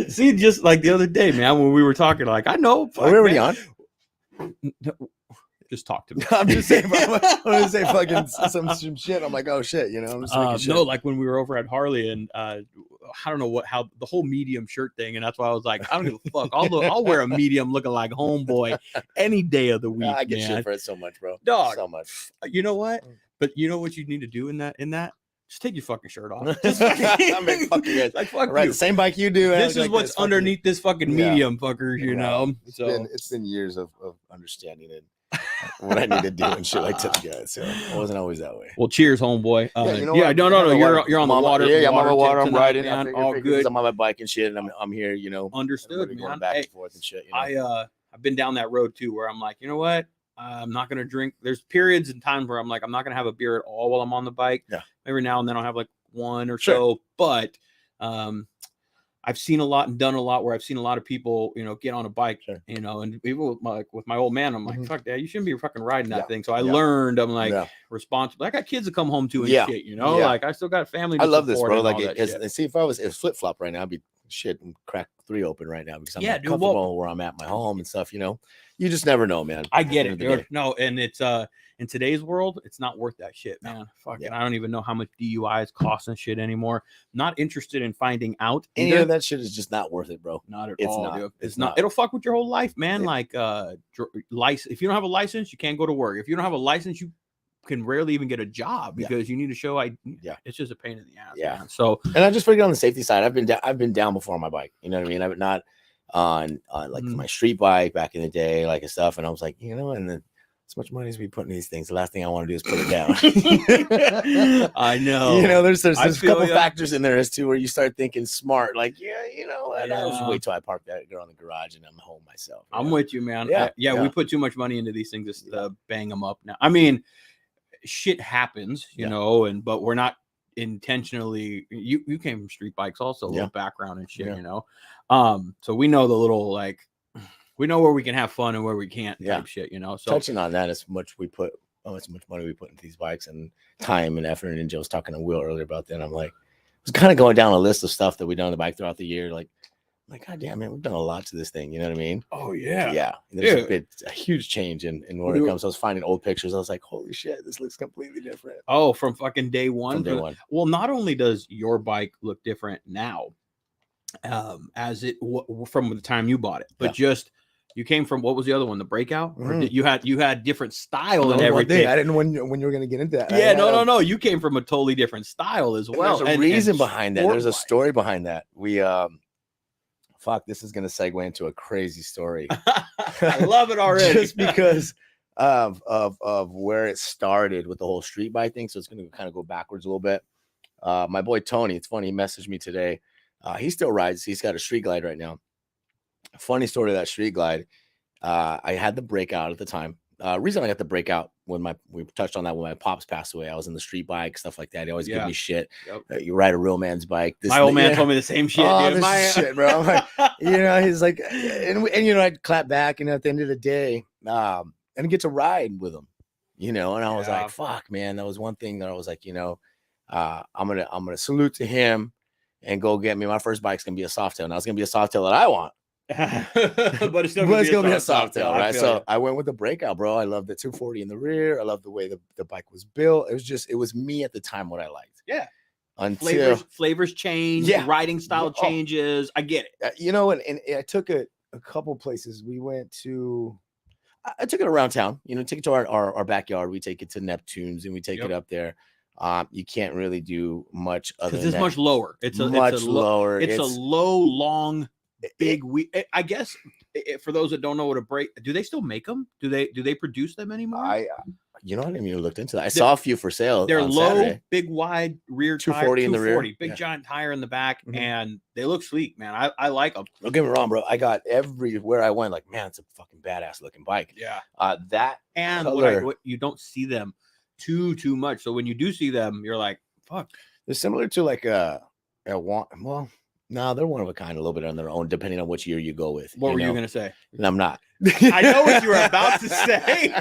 See, just like the other day, man, when we were talking, like, I know. Are we already on? Just talk to me. I'm just saying, I'm going to say fucking some shit. I'm like, oh shit, you know, I'm just making shit. No, like when we were over at Harley and I don't know how the whole medium shirt thing. And that's why I was like, I don't give a fuck. I'll wear a medium looking like homeboy any day of the week. I get man. shit for it so much, bro. Dog. So much. You know what? But you know what you need to do in that? Just take your fucking shirt off. Just I'm like, fuck you guys. Like, fuck right, you. the same bike you do. This is what's underneath this fucking medium, fuckers, you know? It's been years of understanding it. What I need to do and shit like that, guys. So I wasn't always that way. Well, cheers, homeboy. No. You're on the water. Yeah, I'm on the water. I'm tonight, riding. man. All good. I'm on my bike and shit, and I'm here. You know, Understood, man. Going back and forth and shit. You know? I've been down that road too, where I'm like, you know what? I'm not gonna drink. There's periods and times where I'm like, I'm not gonna have a beer at all while I'm on the bike. Yeah. Every now and then I'll have like one or so, but I've seen a lot and done a lot where I've seen a lot of people, you know, get on a bike, you know, and people with my old man, I'm like, fuck that, you shouldn't be fucking riding that thing. So I learned, I'm like, responsible. I got kids to come home to and shit, you know, like I still got family. I love this, bro. Like, see, if I was flip flop right now, I'd be shit and crack 3 open right now because I'm not comfortable where I'm at my home and stuff, you know. You just never know, man. I get it, dude. No, and it's in today's world, it's not worth that shit, man. Fucking, I don't even know how much DUIs cost and shit anymore. Not interested in finding out. Any of that shit is just not worth it, bro. Not at all, dude. It's not. It'll fuck with your whole life, man. Like, license. If you don't have a license, you can't go to work. If you don't have a license, you can rarely even get a job because you need to show. It's just a pain in the ass. Yeah. Man. So, and I just figured on the safety side, I've been down before on my bike. You know what I mean? I've not on like my street bike back in the day, like and stuff. And I was like, you know, and then as much money as we put in these things, the last thing I want to do is put it down. I know. You know, there's a couple factors in there as to where you start thinking smart, like, you know, and I'll just wait till I park that girl in the garage and I'm home myself. I'm with you, man. Yeah. We put too much money into these things just to bang them up now. I mean, shit happens, you know, but we're not intentionally. You came from street bikes also, a little background and shit, you know. So we know the little, like, we know where we can have fun and where we can't type shit, you know. So touching on that, as much money we put into these bikes and time and effort. And Joe was talking to Will earlier about that. I'm like, I was kind of going down a list of stuff that we've done on the bike throughout the year. Like, God damn, man, we've done a lot to this thing. You know what I mean? Oh yeah. Yeah. There's a huge change in where it comes. I was finding old pictures. I was like, holy shit, this looks completely different. Oh, from fucking day one. From day one. Well, not only does your bike look different now, as it from the time you bought it, but just you came from, what was the other one, the Breakout? Or you had different style and everything. I didn't know when you were going to get into that. Yeah, no. You came from a totally different style as well. There's a reason behind that. There's a story behind that. We this is going to segue into a crazy story. I love it already. Just because of where it started with the whole street bike thing. So it's going to kind of go backwards a little bit. My boy Tony, it's funny, he messaged me today. He still rides. He's got a Street Glide right now. Funny story of that Street Glide. I had the Breakout at the time. Reason I got the Breakout when we touched on that when my pops passed away. I was in the street bike, stuff like that. He always give me shit. You ride a real man's bike. My old man told me the same shit. Dude. Shit, bro. I'm like, you know, he's like, and you know, I'd clap back, and at the end of the day, and get to ride with him, you know. And I was like, fuck, man, that was one thing that I was like, you know, I'm gonna salute to him and go get me. My first bike's gonna be a Softail. Now it's gonna be a Softail that I want. but it's gonna be a Softail, right? So I went with the Breakout, bro. I loved the 240 in the rear. I loved the way the bike was built. It was me at the time what I liked. Yeah. Until flavors change, riding style changes. I get it. You know, and I took it a couple places. We went to, I took it around town. You know, take it to our backyard. We take it to Neptune's and we take it up there. You can't really do much other than it's much lower. It's lower. It's a low, long, big. I guess for those that don't know what a break, do they still make them? Do they produce them anymore? You know, I didn't even look into that. I saw a few for sale. They're low, Saturday. Big, wide rear 240 tire, in the rear, big giant tire in the back, and they look sleek, man. I like them. Don't get me wrong, bro. I got everywhere I went, like, man, it's a fucking badass looking bike. Yeah. That and what you don't see them too much. So when you do see them, you're like, fuck. They're similar to like a well. No, they're one of a kind, a little bit on their own, depending on which year you go with. What were you going to say? And I'm not. I know what you were about to say.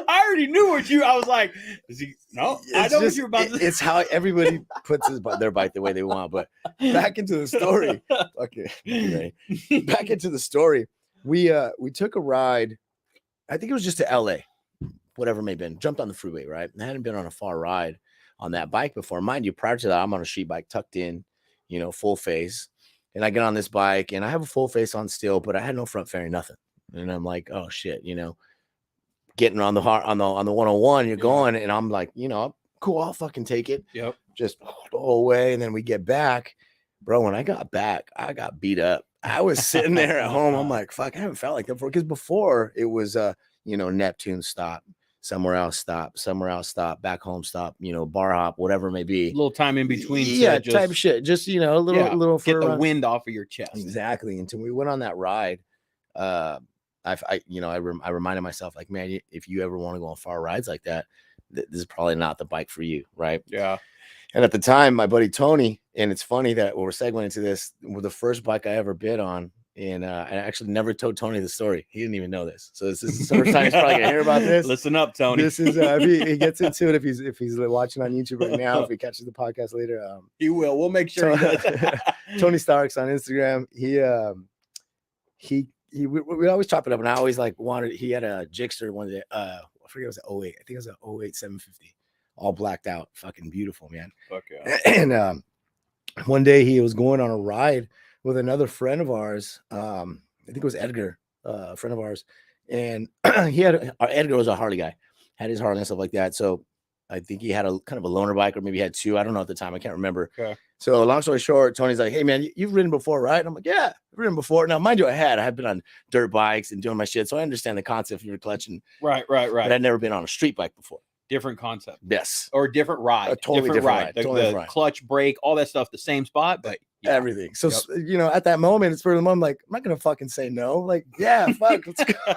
I already knew I was like, is he? No, I know what you're about to say. It's how everybody puts their bike the way they want. But back into the story. Okay. Back into the story. We took a ride. I think it was just to LA, whatever it may have been. Jumped on the freeway, right? I hadn't been on a far ride on that bike before. Mind you, prior to that, I'm on a street bike tucked in, full face. And I get on this bike and I have a full face on still, but I had no front fairing, nothing. And I'm like, oh shit, getting on the 101, you're going, and I'm like, cool, I'll fucking take it. Yep. Just the whole way. And then we get back, bro. When I got back, I got beat up. I was sitting there at home. I'm like, fuck, I haven't felt like that before. Because before it was Neptune stop, somewhere else stop, back home stop, bar hop, whatever it may be. A little time in between. Yeah, type of shit. Just a little get the wind off of your chest. Exactly. Until we went on that ride. I reminded myself, like, man, if you ever want to go on far rides like that, this is probably not the bike for you, right? Yeah. And at the time, my buddy Tony, and it's funny that we're segueing into this, with the first bike I ever bid on, and I actually never told Tony the story. He didn't even know this, so this is the first time he's probably gonna hear about this. Listen up, Tony. This is if he gets into it, if he's watching on YouTube right now, if he catches the podcast later, he will. We'll make sure he does. Tony Starks on Instagram. We always chop it up, and I always wanted. He had a Gixxer one day. I forget, it was an 08. I think it was an 08 750, all blacked out, fucking beautiful, man. Fuck yeah. And one day he was going on a ride with another friend of ours. I think it was Edgar, a friend of ours, and Edgar was a Harley guy, had his Harley and stuff like that. So I think he had a kind of a loaner bike, or maybe he had two. I don't know at the time. I can't remember. Okay. So long story short, Tony's like, hey, man, you've ridden before, right? And I'm like, yeah, I've ridden before. Now, mind you, I had been on dirt bikes and doing my shit. So I understand the concept of your clutch. Right. But I'd never been on a street bike before. Different concept. Yes. Or different ride. A totally different ride. The clutch, brake, all that stuff, the same spot, but yeah. Everything. So, at that moment, it's for the moment, I'm like, I'm not going to fucking say no. Like, yeah, fuck, let's go.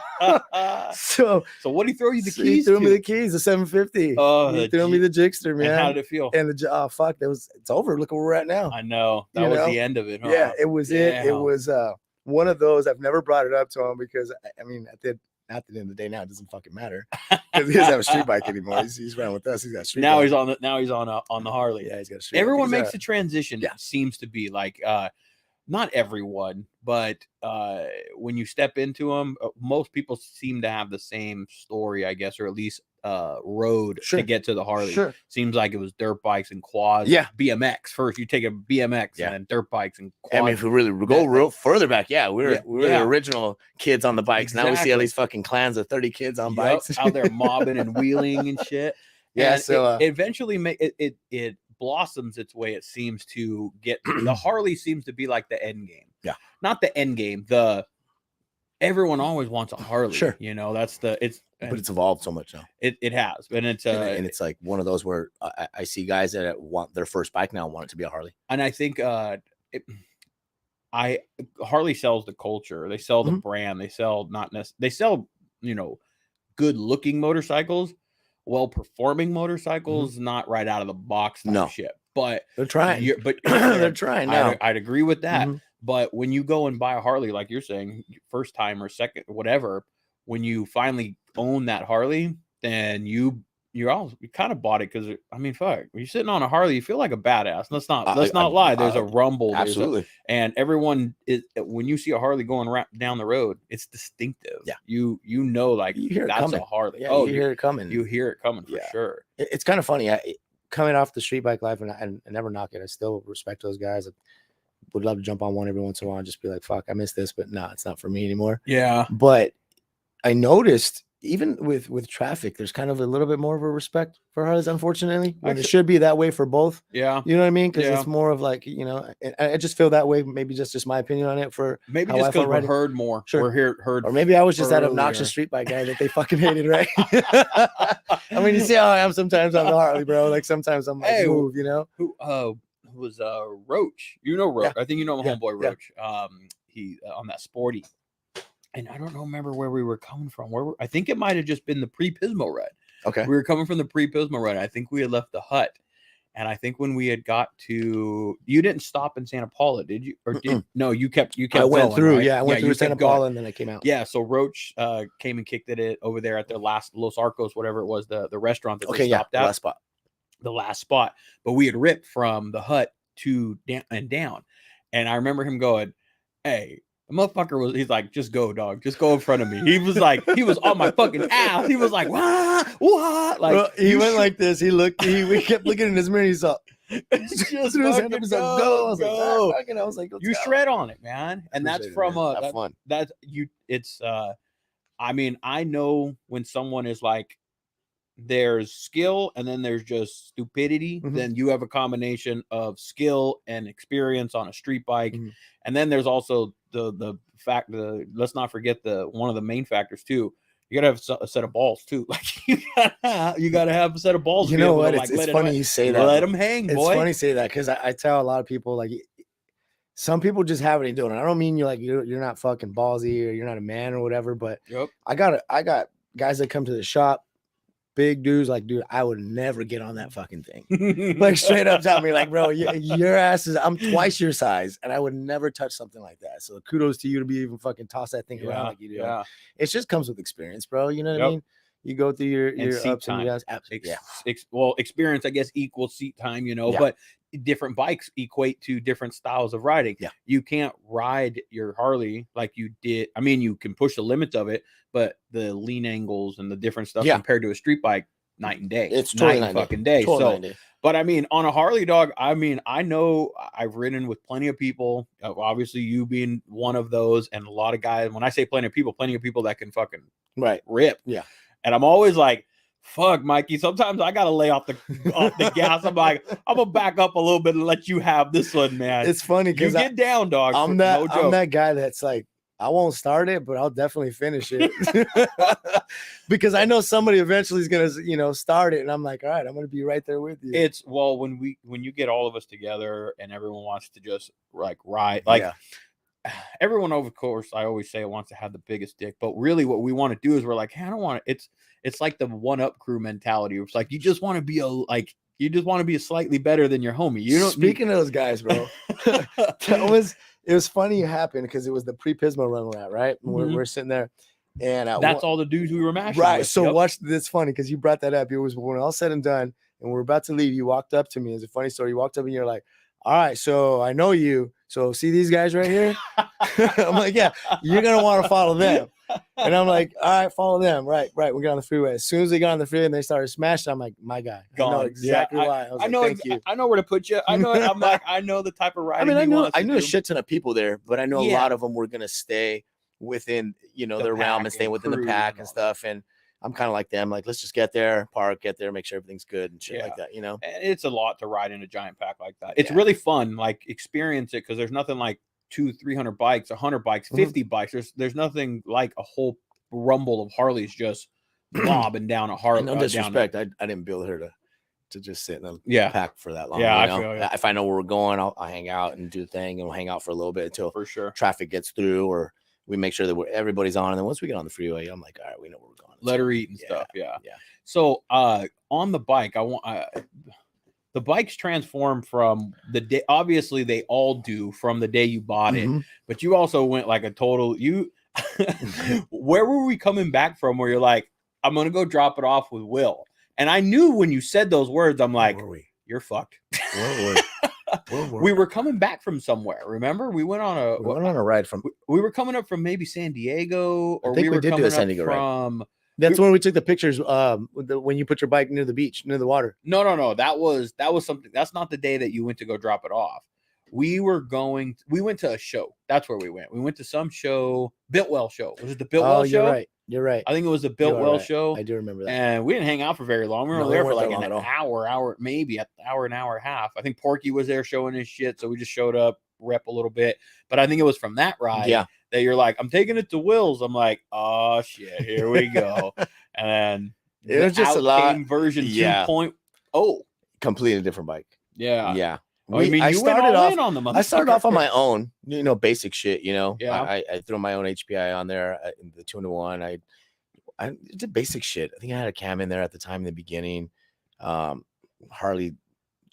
So what did he throw you the keys? He threw me the keys, the 750. Oh, he threw me the Gixxer, man. And how did it feel? And fuck, it's over. Look where we're at now. I know. That was the end of it, huh? Yeah, it was it. It was one of those. I've never brought it up to him because, I mean, at the end of the day now, it doesn't fucking matter because he doesn't have a street bike anymore. He's running with us. He's got a street now bike. He's on the Harley. Yeah, he's got a street Everyone bike. makes the transition. Yeah. It seems to be like not everyone, but when you step into them, most people seem to have the same story, I guess, or at least road to get to the Harley. Sure. Seems like it was dirt bikes and quads. Yeah. BMX first. You take a BMX and then dirt bikes and quads. I mean, if we really go real further back, we're the original kids on the bikes. Exactly. Now we see all these fucking clans of 30 kids on bikes out there mobbing and wheeling and shit. Yeah. And so it eventually it blossoms its way. It seems to get the Harley seems to be like the end game. Yeah. Not the end game. Everyone always wants a Harley. Sure. But it's evolved so much now. It has, and it's and it's like one of those where I see guys that want their first bike now want it to be a Harley. And I think Harley sells the culture. They sell the brand. They sell good looking motorcycles, well performing motorcycles, not right out of the box type shit. But they're trying. They're trying now. I'd agree with that. But when you go and buy a Harley, like you're saying, first time or second, whatever, when you finally own that Harley, then you kind of bought it because, I mean, fuck, when you're sitting on a Harley, you feel like a badass. Let's not lie. There's a rumble. Absolutely. And everyone when you see a Harley going down the road, it's distinctive. Yeah. You know, like you hear that's it coming. a Harley. Yeah, you hear it coming. You hear it coming for sure. It's kind of funny. Coming off the street bike life, and I never knock it. I still respect those guys. I would love to jump on one every once in a while and just be like, fuck, I miss this, but no, it's not for me anymore. Yeah. But I noticed even with traffic, there's kind of a little bit more of a respect for Harleys, unfortunately. And it should be that way for both. Yeah. You know what I mean? Because it's more of like, I just feel that way. Maybe just my opinion on it for maybe just because we're heard more. Sure. We're heard. Or maybe I was just that obnoxious street bike guy that they fucking hated, right? I mean, you see how I am sometimes on the Harley, bro. Like sometimes I'm like, move, Who was Roach? Roach. I think my homeboy Roach. He on that Sporty. And I don't remember where we were coming from. I think it might have just been the pre-Pismo ride. Okay. We were coming from the pre-Pismo ride. I think we had left the hut. And I think when we had got to, you didn't stop in Santa Paula, did you? Or did no? You kept. I went going, through. right? Yeah, I went through you Santa kept going. Paula, and then I came out. Yeah. So Roach came and kicked it over there at their last Los Arcos, whatever it was, the restaurant that they stopped at. The last spot. But we had ripped from the hut to down. And I remember him going, "Hey." The motherfucker he's like, just go, dog. Just go in front of me. He was like, he was on my fucking ass. He was like, what? Like, bro, he went like this. He looked, we kept looking in his mirror. He's like, just fucking go. I was like, you shred on it, man. And that's from fun. That's you. It's, I mean, I know when someone is like, there's skill and then there's just stupidity, then you have a combination of skill and experience on a street bike. And then there's also the fact that let's not forget one of the main factors too. You gotta have a set of balls too. Like you gotta have a set of balls. You know what? It's funny you say that. Let them hang, boy. It's funny you say that because I tell a lot of people, like, some people just have it in doing it. I don't mean you're not fucking ballsy or you're not a man or whatever, but I got guys that come to the shop, big dudes, like, dude, I would never get on that fucking thing. Like, straight up tell me, like, bro, your ass is, I'm twice your size, and I would never touch something like that. So kudos to you to be even fucking toss that thing around like you do. Yeah. It just comes with experience, bro. You know what I mean? You go through your ups and downs. Absolutely. Well, experience, I guess, equals seat time, but different bikes equate to different styles of riding. Yeah. You can't ride your Harley like you did. I mean, you can push the limits of it, but the lean angles and the different stuff compared to a street bike, night and day. It's totally night and fucking day. Totally but I mean, on a Harley, dog, I mean, I know I've ridden with plenty of people, obviously you being one of those, and a lot of guys. When I say plenty of people that can fucking rip. Yeah. And I'm always like, fuck, Mikey. Sometimes I gotta lay off the gas. I'm like, I'm gonna back up a little bit and let you have this one, man. It's funny because you get down, dog. I'm that guy that's like, I won't start it, but I'll definitely finish it because I know somebody eventually is gonna, start it, and I'm like, all right, I'm gonna be right there with you. It's when you get all of us together and everyone wants to just like ride, like. Everyone, of course, I always say wants to have the biggest dick, but really what we want to do is we're like, hey, I don't want to. It's like the one-up crew mentality. It's like you just want to be a slightly better than your homie. You know. Speaking of those guys, bro, it was funny it happened because it was the pre-Pismo run we're at, right? We're sitting there, and that's all the dudes we were mashing. Right. With. So watch this. Funny because you brought that up. It was when all said and done, and we're about to leave. You walked up to me. It's a funny story. You walked up and you're like, all right, so I know you. So see these guys right here? I'm like, yeah, you're going to want to follow them. And I'm like, all right, follow them. Right. We got on the freeway. As soon as they got on the freeway and they started smashing, I'm like, my guy. Gone. I know exactly why. I know, thank you. I know where to put you. I know. I'm like, I know the type of riding. I mean, I knew a shit ton of people there, but I know a lot of them were going to stay within, their realm and stay within the pack and stuff. And I'm kind of like them, like, let's just get there, make sure everything's good and shit like that, And it's a lot to ride in a giant pack like that. It's really fun, like, experience it, because there's nothing like 200-300 bikes, 100 bikes, 50 bikes. There's nothing like a whole rumble of Harleys just bobbing down a Harley. No disrespect, I didn't build her to just sit in a pack for that long. I feel if I know where we're going, I'll hang out and do the thing, and we'll hang out for a little bit until for sure traffic gets through, or we make sure that everybody's on. And then once we get on the freeway, I'm like, all right, we know where we're going. Let her eat and stuff. Yeah. So on the bike, I want the bikes transform from the day. Obviously, they all do from the day you bought it, but you also went like a total. Where were we coming back from? Where you're like, I'm gonna go drop it off with Will, and I knew when you said those words, I'm like, you're fucked. We were coming back from somewhere. Remember, we went on a ride from. We were coming up from maybe San Diego, or we did do a San Diego ride. That's when we took the pictures. When you put your bike near the beach, near the water. No. That was something. That's not the day that you went to go drop it off. We went to a show. That's where we went. We went to some show, Biltwell show. Was it the Biltwell show? You're right. I think it was the Biltwell show. I do remember that. And we didn't hang out for very long. We were there for like an hour, maybe an hour and a half. I think Porky was there showing his shit. So we just showed up, rep a little bit. But I think it was from that ride that you're like, I'm taking it to Will's. I'm like, oh shit, here we go. And then it was just a lot. Version 2.0. Completely different bike. Yeah. I started off on my own, basic shit, I threw my own HPI on there, the 2-in-1. I did basic shit. I think I had a cam in there at the time in the beginning. Harley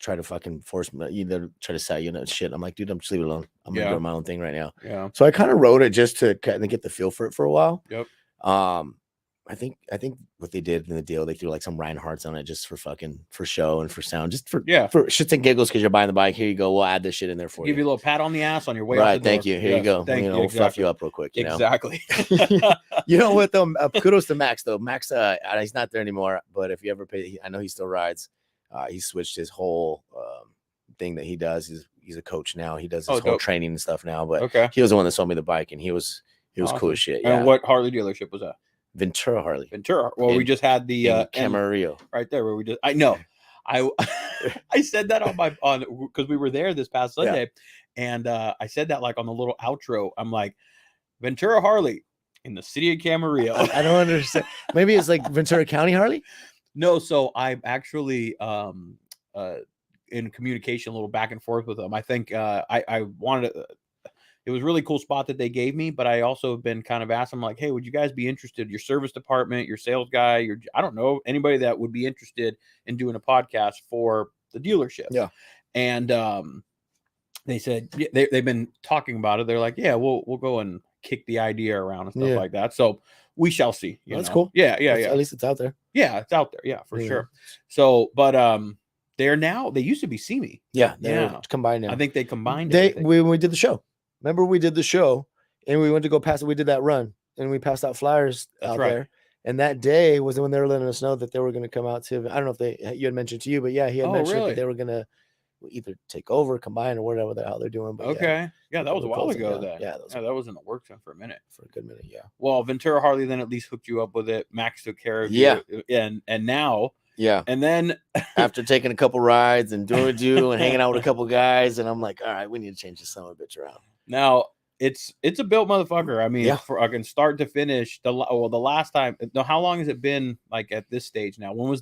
try to fucking force me, either try to sell you know shit. I'm like, dude, I'm just leave it alone. I'm gonna do my own thing right now. Yeah. So I kind of rode it just to kind of get the feel for it for a while. Yep. I think what they did in the deal, they threw like some Reinhardts on it just for show and for sound, just for shits and giggles because you're buying the bike. Here you go. We'll add this shit in there for you. Give you a little pat on the ass on your way out the door. Thank you. Here you go. Thank you. We'll fluff you up real quick. You know? Exactly. You know what though? Kudos to Max though. Max, he's not there anymore. But if you ever pay, I know he still rides. He switched his whole thing that he does. He's a coach now. He does his whole training and stuff now. But he was the one that sold me the bike, and he was awesome. Cool as shit. Yeah. And what Harley dealership was that? Ventura Harley. Ventura. Well, we just had the Camarillo right there where we just. I know. I said that on because we were there this past Sunday, and I said that like on the little outro. I'm like, Ventura Harley in the city of Camarillo. I don't understand. Maybe it's like Ventura County Harley. No, so I'm actually in communication a little back and forth with them. I think I wanted to. It was a really cool spot that they gave me, but I also have been kind of asked them like, hey, would you guys be interested? Your service department, your sales guy, I don't know, anybody that would be interested in doing a podcast for the dealership. Yeah. And they said they've been talking about it. They're like, yeah, we'll go and kick the idea around and stuff like that. So we shall see. That's cool. Yeah. At least it's out there. Yeah, it's out there. Yeah, for sure. So, but they used to be See-Me. Yeah, they're combined now. I think they combined when we did the show. Remember we did the show and we went to go past it. We did that run and we passed out flyers out there. And that day was when they were letting us know that they were going to come out to, I don't know if you had mentioned to you, but he had mentioned that they were going to either take over, combine, or whatever the hell they're doing. But yeah, that was a while ago then. Yeah, that was in the works for a minute. For a good minute, yeah. Well, Ventura Harley then at least hooked you up with it. Max took care of you. And now. Yeah. And then after taking a couple rides and doing and hanging out with a couple guys, and I'm like, all right, we need to change this son of a bitch around. Now it's a built motherfucker. I mean, I can start to finish the last time. How long has it been like at this stage now? When was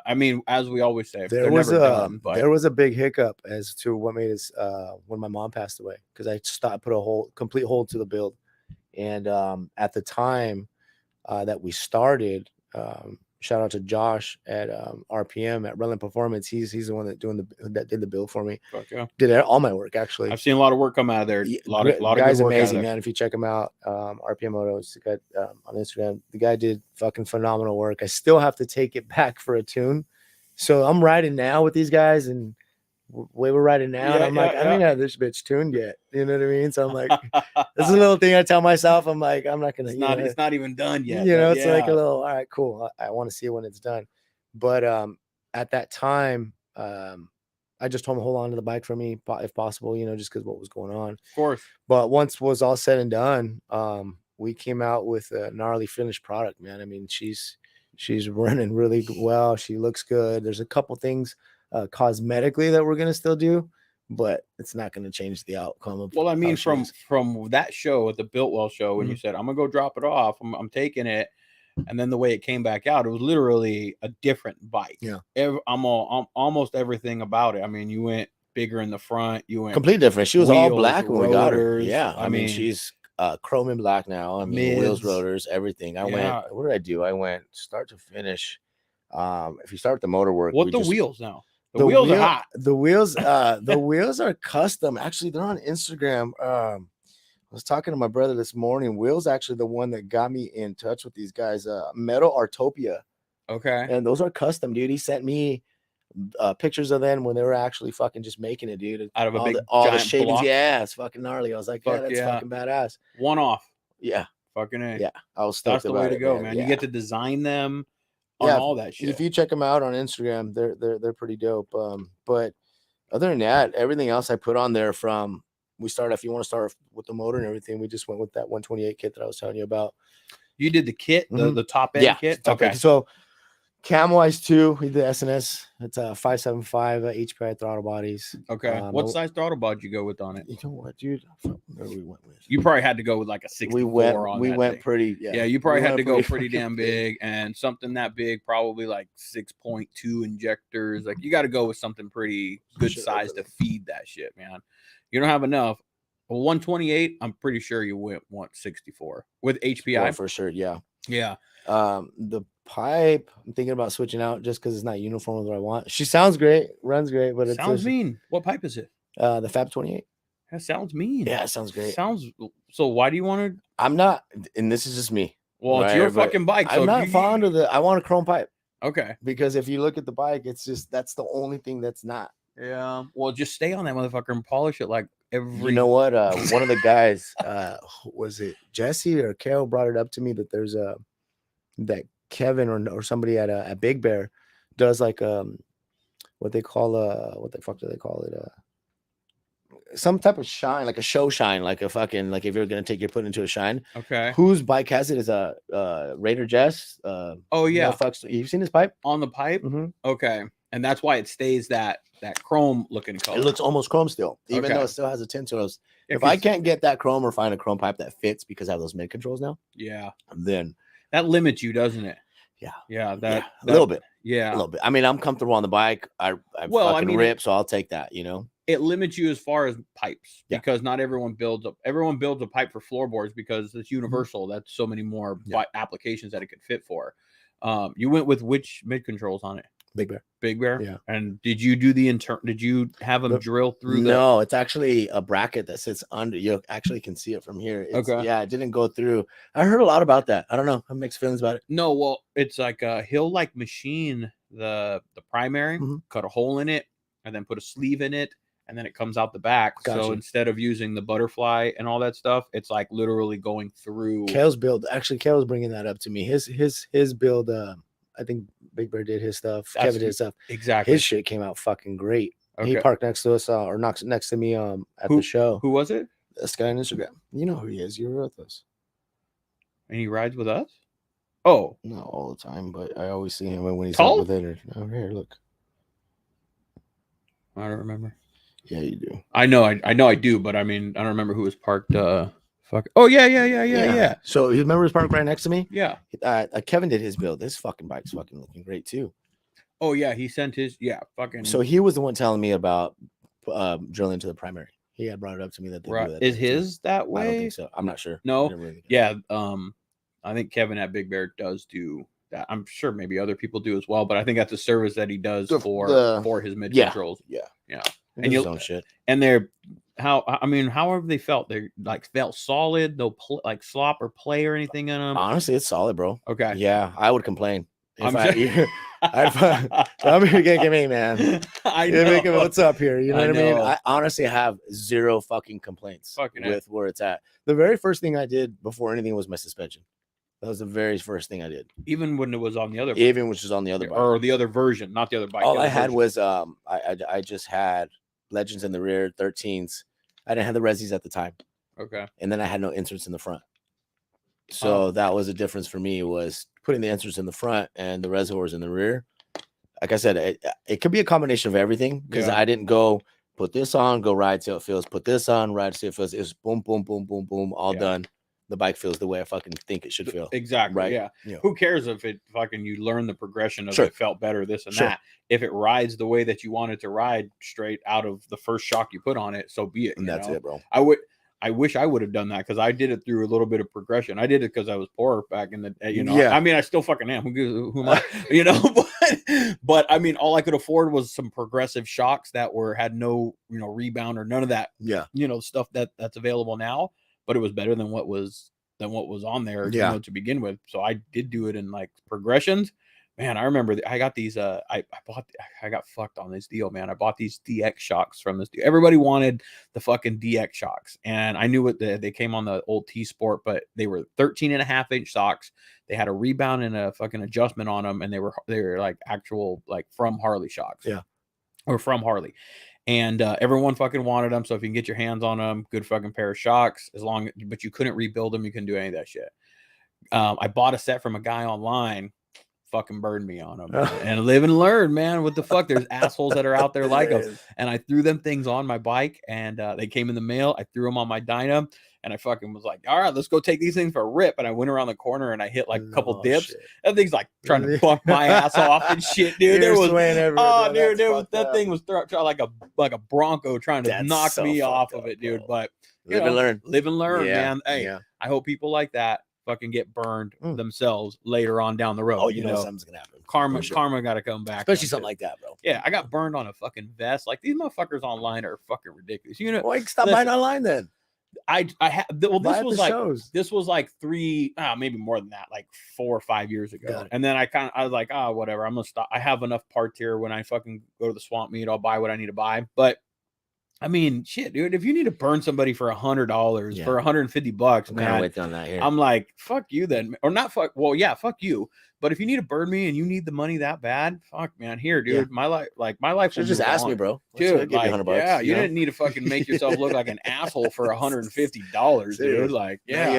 I mean, as we always say, there was a big hiccup as to what made us when my mom passed away, because I put a complete hold to the build. And at the time that we started, shout out to Josh at RPM at Redland Performance. He's the one that did the build for me. Fuck yeah. Did all my work actually. I've seen a lot of work come out of there. A lot of guys, good work amazing man. If you check him out, RPM Autos, the guy on Instagram. The guy did fucking phenomenal work. I still have to take it back for a tune, so I'm riding now with these guys, and we were riding now. And I'm like, I don't have this bitch tuned yet. You know what I mean? So I'm like, this is a little thing I tell myself. I'm like, I'm not gonna. It's not even done yet. You know, it's like a little. All right, cool. I want to see it when it's done. But at that time, I just told him to hold on to the bike for me if possible. You know, just because what was going on. Of course. But once it was all said and done, we came out with a gnarly finished product, man. I mean, she's running really well. She looks good. There's a couple things cosmetically that we're gonna still do, but it's not gonna change the outcome of. Well, I mean, from that show at the Builtwell show, when you said I'm gonna go drop it off, I'm taking it, and then the way it came back out, it was literally a different bike. Yeah, almost everything about it. I mean, you went bigger in the front. You went completely different. She was wheels, all black when we got her. Yeah, I mean she's chrome and black now. I mean, wheels, rotors, everything. I went. What did I do? I went start to finish. If you start with the motor work, the wheels now? The wheels are hot. The wheels are custom. Actually, they're on Instagram. I was talking to my brother this morning. Will's actually the one that got me in touch with these guys. Metal Artopia. Okay. And those are custom, dude. He sent me pictures of them when they were actually fucking just making it, dude. Out of all the shavings. Yeah, it's fucking gnarly. I was like, that's fucking badass. One off. Yeah. Fucking A. Yeah. I was stoked. That's the way to go, man. You get to design them. All that shit. If you check them out on Instagram, they're pretty dope. But other than that, everything else I put on there from we start. If you want to start with the motor and everything, we just went with that 128 kit that I was telling you about. You did the kit, the top end kit. Okay. So cam-wise too, we did the SNS. It's a 575 HPI throttle bodies. Okay. What size throttle bod you go with on it? You know what, dude? Where we went with. You probably had to go with like a 64 we went pretty. Yeah, you probably had to go pretty damn big, and something that big, probably like 6.2 injectors. Like you got to go with something pretty good size to feed that shit, man. You don't have enough. A 128, I'm pretty sure you want 64 with HPI for sure. Yeah. Yeah. The pipe, I'm thinking about switching out just because it's not uniform with what I want. She sounds great, runs great, but sounds mean. What pipe is it? The Fab 28. That sounds mean. Yeah, it sounds great. So why do you want to? I'm not, and this is just me. Well, it's your fucking bike. So I'm not fond of I want a chrome pipe. Okay. Because if you look at the bike, it's just that's the only thing that's not. Yeah. Well, just stay on that motherfucker and polish it like every. You know what? One of the guys, was it Jesse or Carol, brought it up to me that there's that Kevin or somebody at Big Bear does like what they call what the fuck do they call it? Some type of shine, like a show shine, like a fucking, like if you're gonna take your put into a shine. Okay. Whose bike has it? Is a Raider Jess. Oh yeah. No fucks. You've seen his pipe? On the pipe? Mm-hmm. Okay. And that's why it stays that chrome looking color. It looks almost chrome still, even though it still has a tint to it. Yeah, if I can't get that chrome or find a chrome pipe that fits because I have those mid controls now, yeah, then that limits you, doesn't it? Yeah. Yeah. A little bit. Yeah. A little bit. I mean, I'm comfortable on the bike. I fucking rip, so I'll take that, you know. It limits you as far as pipes because not everyone builds a pipe for floorboards because it's universal. That's so many more applications that it could fit for. You went with which mid controls on it? Big Bear. Yeah. And did you do did you have them drill through No, it's actually a bracket that sits under. You actually can see it from here. Okay. Yeah, it didn't go through. I heard a lot about that. I don't know. I have mixed feelings about it. No, well, it's like he'll like machine the primary, cut a hole in it, and then put a sleeve in it. And then it comes out the back. Gotcha. So instead of using the butterfly and all that stuff, it's like literally going through. Kale's build. Actually, Kale's bringing that up to me. His build. I think Big Bear did his stuff. Kevin did his stuff. Exactly. His shit came out fucking great. Okay. He parked next to us, or next to me, at the show. Who was it? This guy on Instagram. You know who he is. You were with us. And he rides with us? Oh, not all the time, but I always see him when he's out with it. Over here, look. I don't remember. Yeah, you do. I know I do, but I mean, I don't remember who was parked. Fuck. Oh yeah. So you remember his park right next to me? Yeah. Kevin did his build. This fucking bike's fucking looking great too. Oh yeah, he sent his fucking. So he was the one telling me about drilling to the primary. He had brought it up to me that they do that. Is his too. That way? I don't think so. I'm not sure. No. Yeah. I think Kevin at Big Bear does do that. I'm sure maybe other people do as well, but I think that's a service that he does for his mid controls. Yeah. And you shit. And they're how have they felt? They like felt solid. No like slop or play or anything in them. Honestly, it's solid, bro. Okay. Yeah, I would complain. I'm here to get me, man. I know. What's up here? You know what I mean? I honestly have zero fucking complaints with where it's at. The very first thing I did before anything was my suspension. That was the very first thing I did. Even when it was on the other bike. Even which was on the other bike. Or the other version, not the other bike. All I had was I just had Legends in the rear, 13s. I didn't have the Resis at the time. Okay. And then I had no inserts in the front. So that was a difference for me, was putting the inserts in the front and the reservoirs in the rear. Like I said, it could be a combination of everything, because I didn't go put this on, go ride till it feels, put this on, ride till it feels. It was boom, boom, boom, boom, boom, all done. The bike feels the way I fucking think it should feel. Exactly. Right. Yeah. Who cares if it fucking you learn the progression of it felt better, this and that. If it rides the way that you want it to ride straight out of the first shock you put on it, so be it. And that's it, bro. I wish I would have done that, because I did it through a little bit of progression. I did it because I was poor back in the day, you know. Yeah. I mean, I still fucking am. Who am I? You know, but I mean, all I could afford was some progressive shocks that had no, rebound or none of that. Yeah. Stuff that's available now. But it was better than what was on there, to begin with. So I did do it in like progressions. Man, I remember I got these. I got fucked on this deal, man. I bought these DX shocks from this deal. Everybody wanted the fucking DX shocks, and I knew they came on the old T Sport, but they were 13.5-inch shocks. They had a rebound and a fucking adjustment on them, and they were like actual like from Harley shocks. Yeah, or from Harley. And everyone fucking wanted them. So if you can get your hands on them, good fucking pair of shocks, but you couldn't rebuild them. You couldn't do any of that shit. I bought a set from a guy online, fucking burned me on them. And live and learn, man. What the fuck? There's assholes that are out there like them. And I threw them things on my bike, and they came in the mail. I threw them on my dyno, and I fucking was like, all right, let's go take these things for a rip. And I went around the corner and I hit like a couple dips. Shit. That thing's like trying to buck my ass off and shit, dude. That thing was like a Bronco trying to knock me off of it, dude. But live and learn, man. Hey, I hope people like that fucking get burned themselves later on down the road. Oh, you know something's gonna happen. Karma got to come back, especially something like that, bro. Yeah, I got burned on a fucking vest. Like these motherfuckers online are fucking ridiculous. You know, well, stop buying online then. This was like maybe more than that, like 4 or 5 years ago. And then I was like, whatever, I'm gonna stop. I have enough parts here. When I fucking go to the swamp meet, I'll buy what I need to buy. But I mean, shit, dude, if you need to burn somebody for $100 for $150, man, with on that here. I'm like, fuck you then, or not fuck. Well, yeah, fuck you. But if you need to burn me and you need the money that bad, fuck, man, here, dude, my life. Should just ask me, bro. Dude, give you $100. Yeah, you didn't need to fucking make yourself look like an asshole for $150, dude. Like, you can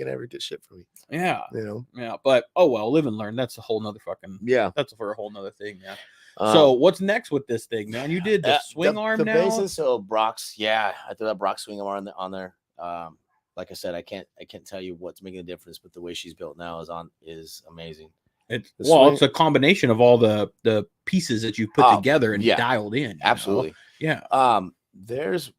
never get shit from me. Yeah, you know. Yeah, but oh well, live and learn. That's a whole nother fufucking. Yeah, that's for a whole nother thing. Yeah. So what's next with this thing, man? You did the swing arm the now. Basis, so Brock's, I threw that Brock swing arm on there. Like I said, I can't tell you what's making a difference, but the way she's built now is amazing. It's a combination of all the pieces that you put together and dialed in. Absolutely. Yeah. There's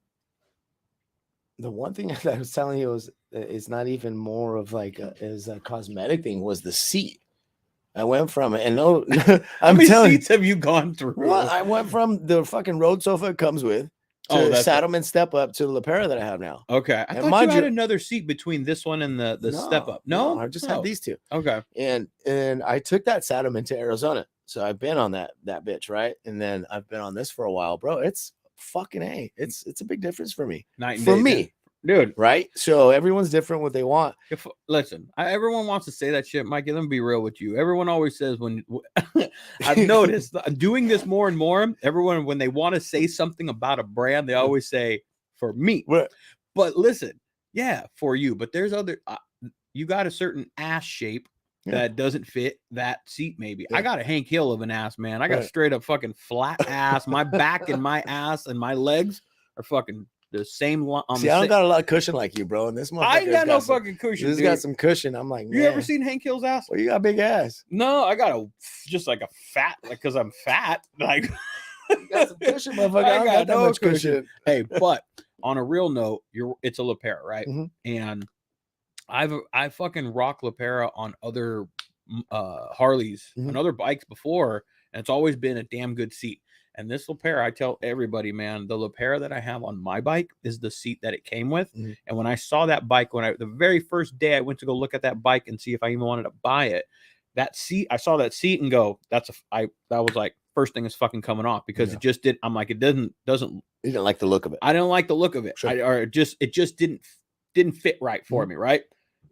the one thing that I was telling you is not even more of like is a cosmetic thing, was the seat. I went from it, and how many seats have you gone through? Well, I went from the fucking road sofa it comes with to the Saddleman step up to the Lepera that I have now. Okay, I thought you had another seat between this one and the step up. No, I just had these two. Okay, and I took that Saddleman to Arizona, so I've been on that bitch, right? And then I've been on this for a while, bro. It's fucking it's a big difference for me. Dude, right? So everyone's different what they want. Listen, everyone wants to say that shit, Mikey. Let me be real with you. Everyone always says when I've noticed doing this more and more, everyone when they want to say something about a brand, they always say for me. But listen, yeah, for you. But there's other you got a certain ass shape that doesn't fit that seat. Maybe I got a Hank Hill of an ass, man. I got a straight up fucking flat ass. My back and my ass and my legs are fucking the same. See, I don't got a lot of cushion like you, bro. And this I ain't got no fucking cushion. This got some cushion. I'm like, man. You ever seen Hank Hill's ass? Well, you got a big ass. No, I got just like a fat, like because I'm fat. Like you got some cushion, motherfucker. I got that much cushion. Hey, but on a real note, it's a Lepera, right? And I fucking rock Lepera on other Harleys and other bikes before, and it's always been a damn good seat. And this Lepera, I tell everybody, man, the Lepera that I have on my bike is the seat that it came with. And when I saw that bike, the very first day I went to go look at that bike and see if I even wanted to buy it, that seat, I saw that seat and go, that was like first thing is fucking coming off, because it just did. I'm like, it doesn't. You didn't like the look of it. I didn't like the look of it. Sure. It just didn't fit right for me. Right.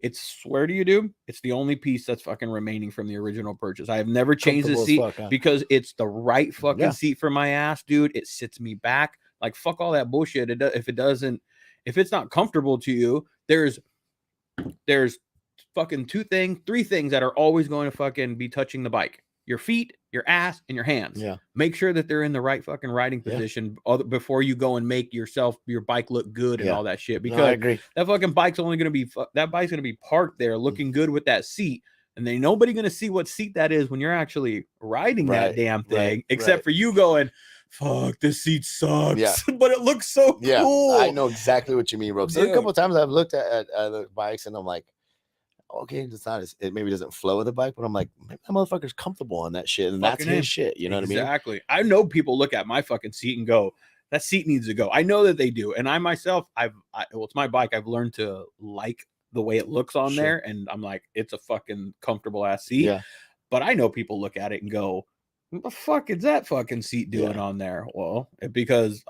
It's swear to you, dude, it's the only piece that's fucking remaining from the original purchase. I have never changed the seat because it's the right fucking seat for my ass, dude. It sits me back. Like, fuck all that bullshit. If it's not comfortable to you, there's fucking 3 things that are always going to fucking be touching the bike: your feet, your ass, and your hands. Yeah. Make sure that they're in the right fucking riding position before you go and make your bike look good and all that shit. Because I agree. That fucking bike's only going to be that bike's going to be parked there looking good with that seat, and then nobody going to see what seat that is when you're actually riding that damn thing, except for you going, fuck, this seat sucks. But it looks so cool. I know exactly what you mean, bro. So a couple of times I've looked at the bikes and I'm like, okay, it maybe doesn't flow with the bike, but I'm like, that motherfucker's comfortable on that shit, and that's his shit. You know what I mean? Exactly. I know people look at my fucking seat and go, that seat needs to go. I know that they do, and I myself, it's my bike. I've learned to like the way it looks on there, and I'm like, it's a fucking comfortable ass seat. Yeah. But I know people look at it and go, what the fuck is that fucking seat doing on there? Well, because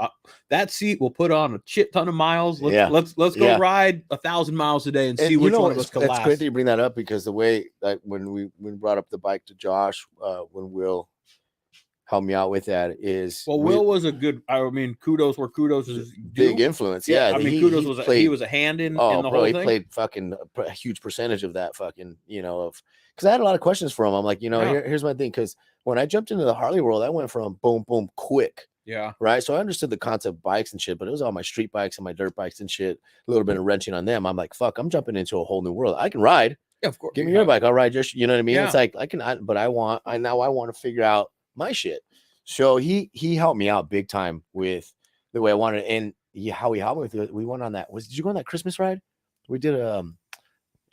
that seat will put on a shit ton of miles. Let's go ride 1,000 miles a day and see which one of us can last. It's great that you bring that up, because the way, like, when we brought up the bike to Josh, when Will helped me out with that, is Will was a good. I mean, kudos where kudos is big influence. Yeah, I mean, kudos he was a hand in the whole thing. He played fucking a huge percentage of that fucking, because I had a lot of questions for him. I'm like, here's my thing, because when I jumped into the Harley world, I went from boom, boom, quick. Yeah. Right. So I understood the concept of bikes and shit, but it was all my street bikes and my dirt bikes and shit. A little bit of wrenching on them. I'm like, fuck, I'm jumping into a whole new world. I can ride. Yeah, of course. Give me your bike. I'll ride you know what I mean? Yeah. It's like, but I want to figure out my shit. So he helped me out big time with the way I wanted. And how he helped me with it. We went on that. Did you go on that Christmas ride? We did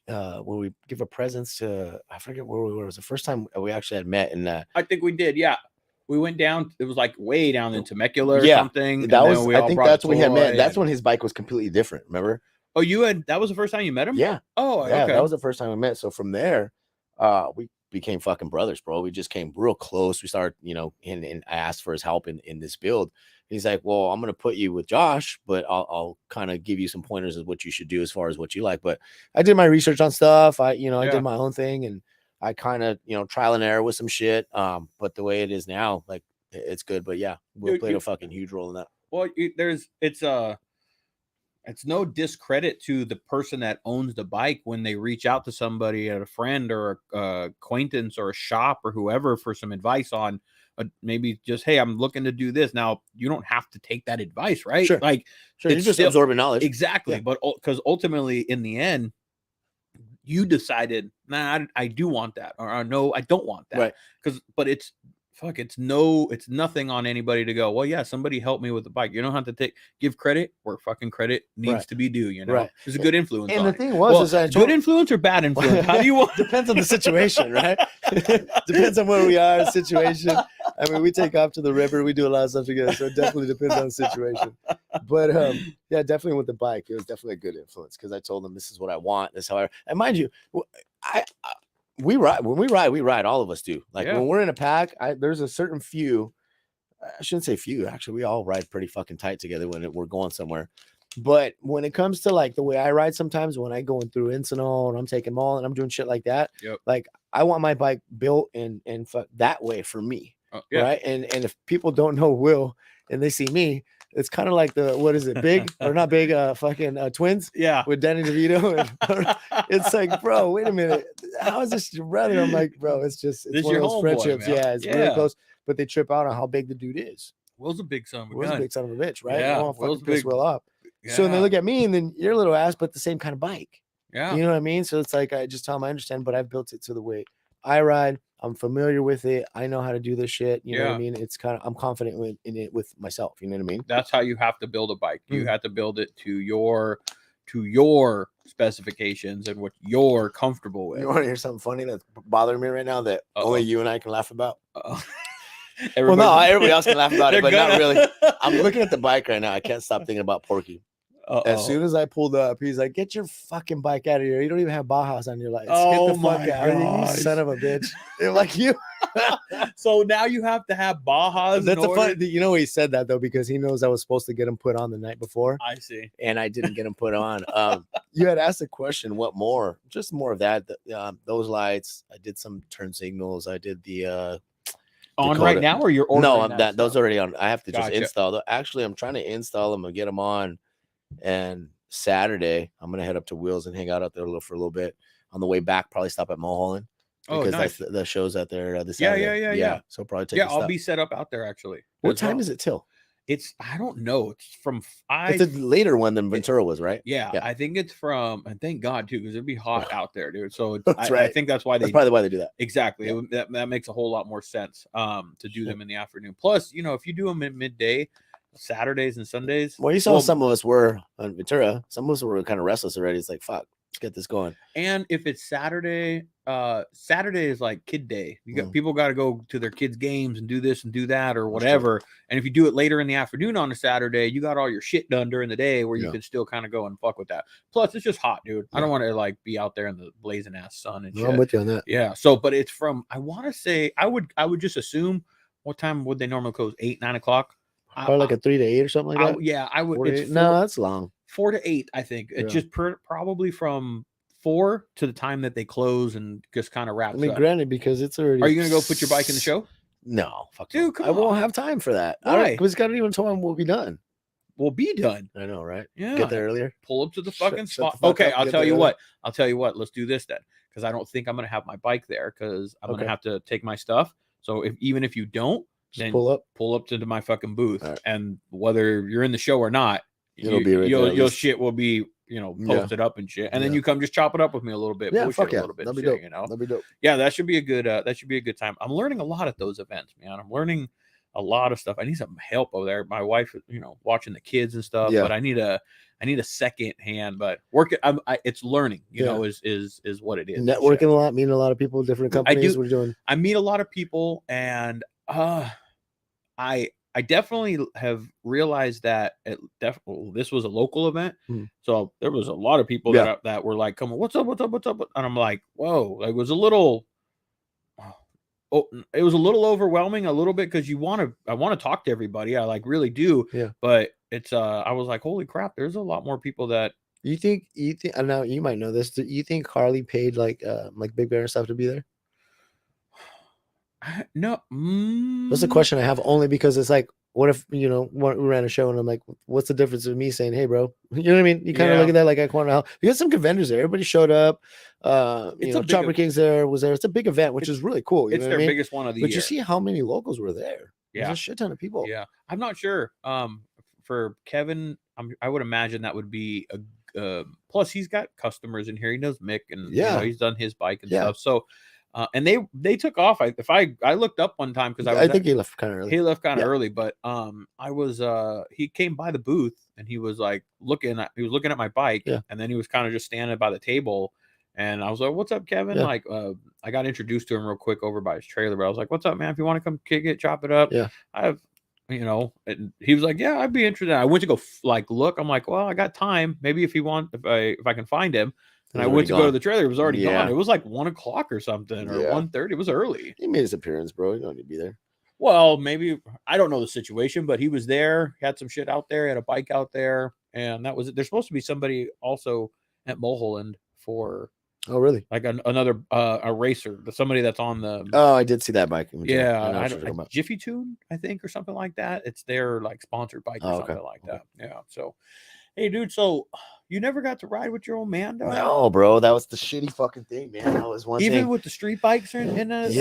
where we give a presents to, I forget where we were. It was the first time we actually had met, and I think we did. Yeah, we went down. It was like way down in Temecula or yeah, something. that and was. then we I all think brought that's a when we had met. toy That's and- when his bike was completely different. Remember? Oh, that was the first time you met him? Yeah. Oh, Yeah, okay. that was the first time we met. So from there, we became fucking brothers, bro. We just came real close. We started, and I asked for his help in this build. He's like, well, I'm gonna put you with Josh, but I'll kind of give you some pointers of what you should do as far as what you like. But I did my research on stuff. I did my own thing, and I kind of trial and error with some shit. But the way it is now, like it's good. But yeah, we played a fucking huge role in that. Well, it's no discredit to the person that owns the bike when they reach out to somebody, a friend or a acquaintance or a shop or whoever for some advice on maybe just, hey, I'm looking to do this. Now you don't have to take that advice, right? Sure. Like Sure, you're just absorbing knowledge. Exactly. Yeah. But because ultimately in the end, you decided, nah, I do want that, or no, I don't want that. Right. But it's nothing on anybody to go, well, yeah, somebody helped me with the bike. You don't have to give credit where fucking credit needs to be due, Right. There's a good influence. And the thing was, is good influence or bad influence? How do you want? Depends on the situation, right? Depends on where we are, situation. I mean, we take off to the river, we do a lot of stuff together, so it definitely depends on the situation. But yeah, definitely with the bike, it was definitely a good influence because I told them this is what I want, this is how and mind you, we ride, all of us do. Like when we're in a pack, there's a certain few, I shouldn't say few, actually, we all ride pretty fucking tight together when we're going somewhere. But when it comes to like the way I ride, sometimes when I going through Encinal and I'm taking mall and I'm doing shit like that, like I want my bike built and that way for me. Right. And if people don't know Will and they see me, it's kind of like what is it, big or not big, fucking twins with Danny DeVito. And it's like, bro, wait a minute, how is this your brother? I'm like, bro, it's one of those friendships. Boy, it's really close, but they trip out on how big the dude is. Will's a big son of a gun. Will's a big son of a bitch, right? Yeah, You don't fucking piss Will up. So then they look at me and then your little ass, but the same kind of bike. Yeah. You know what I mean? So it's like, I just tell them I understand, but I've built it to the way I ride. I'm familiar with it. I know how to do this shit. You know what I mean? It's kind of, I'm confident in it with myself. You know what I mean? That's how you have to build a bike. You have to build it to your specifications and what you're comfortable with. You want to hear something funny that's bothering me right now that only you and I can laugh about? Well, Everybody no, everybody else can laugh about it, but not really. I'm really. looking at the bike right now. I can't stop thinking about Porky. As soon as I pulled up, he's like, "Get your fucking bike out of here! You don't even have Bajas on your lights. Get the fuck out of here, you son of a bitch!" Like you. So now you have to have Bajas. That's a fun. You know, he said that though because he knows I was supposed to get him put on the night before. I see, and I didn't get him put on. You had asked the question, "What more?" Just more of that. Those lights. I did some turn signals. I did the. On Dakota. Right now, or you're ordering? No, those already on. I have to just install them. Actually, I'm trying to install them and get them on. And Saturday, I'm gonna head up to Wheels and hang out there for a little bit. On the way back, probably stop at Mulholland because that's the shows out there this Saturday. Yeah. So probably take. I'll be set up out there actually. What time is it till? I don't know. It's from It's a later one than Ventura was, right? Yeah, I think it's from. And thank God too, because it'd be hot out there, dude. So that's right. I think that's why that's probably why they do that. Exactly. Yeah. That makes a whole lot more sense. To do them in the afternoon. Plus, if you do them at midday. Saturdays and Sundays. Well, you saw some of us were on Ventura. Some of us were kind of restless already. It's like, fuck, let's get this going. And if it's Saturday, Saturday is like kid day. You got people got to go to their kids' games and do this and do that or whatever. And if you do it later in the afternoon on a Saturday, you got all your shit done during the day where you can still kind of go and fuck with that. Plus, it's just hot, dude. I don't want to like be out there in the blazing ass sun and shit. I'm with you on that. Yeah. So, but it's from. I want to say I would just assume. What time would they normally close? 8, 9 o'clock. Probably like a 3 to 8 or something like that. Yeah, I would. No, that's long. 4 to 8, I think. It's just probably from 4 to the time that they close and just kind of wraps up. I mean, granted, because it's already. Are you gonna go put your bike in the show? No, fuck dude, come on. I won't have time for that. Why? Because got even told him we'll be done. We'll be done. I know, right? Yeah. Get there earlier. Pull up to the fucking spot. Okay, I'll tell you what. Let's do this then, because I don't think I'm gonna have my bike there because I'm gonna have to take my stuff. So even if you don't. Then pull up to my fucking booth, and whether you're in the show or not, it'll be right your shit will be posted up and shit, and then you come just chop it up with me a little bit, fuck a little bit, that'd be dope. That'd be dope. Yeah, that should be a good time. I'm learning a lot at those events, man. I'm learning a lot of stuff. I need some help over there. My wife, watching the kids and stuff, but I need I need a second hand, but it's learning, you know, is what it is. Networking a lot, meeting a lot of people, different companies. What are you doing? I meet a lot of people, and I definitely have realized that this was a local event, so there was a lot of people that were like, "Come on, what's up?" And I'm like, "Whoa!" It was a little overwhelming a little bit because I want to talk to everybody. I like really do. Yeah. But it's I was like, holy crap! There's a lot more people that You think? I know you might know this. Do you think Harley paid like Big Bear and stuff to be there? No. That's a question I have only because it's like, what if, we ran a show and I'm like, what's the difference with me saying, hey, bro? You know what I mean? You kind of look at that like I want to help. Because some vendors there, everybody showed up. Chopper Kings was there. It's a big event, which is really cool. It's their biggest one of the year. But you see how many locals were there. Yeah. There's a shit ton of people. Yeah. I'm not sure. For Kevin, I would imagine that would be plus he's got customers in here. He knows Mick and he's done his bike and stuff. So and they took off. I looked up one time because I think he left kind of early. He left kind of early, but he came by the booth and he was like looking at my bike, and then he was kind of just standing by the table, and I was like, "What's up, Kevin?" Like I got introduced to him real quick over by his trailer, but I was like, "What's up, man? If you want to come kick it, chop it up, I have." And he was like, "Yeah, I'd be interested." I went to go look. I'm like, "Well, I got time. Maybe if I can find him." And I went to go to the trailer. It was already gone. It was like 1 o'clock or something, or 1:30. It was early. He made his appearance, bro. You don't need to be there. Well, maybe I don't know the situation, but he was there. He had some shit out there. He had a bike out there, and that was it. There's supposed to be somebody also at Mulholland for. Oh, really? Like another a racer, somebody that's on the. Oh, I did see that bike. Yeah, Jiffy Tune, I think, or something like that. It's their like sponsored bike or something like that. Yeah. So, hey, dude. So, you never got to ride with your old man, though? No, bro. That was the shitty fucking thing, man. That was one Even thing. with the street bikes in At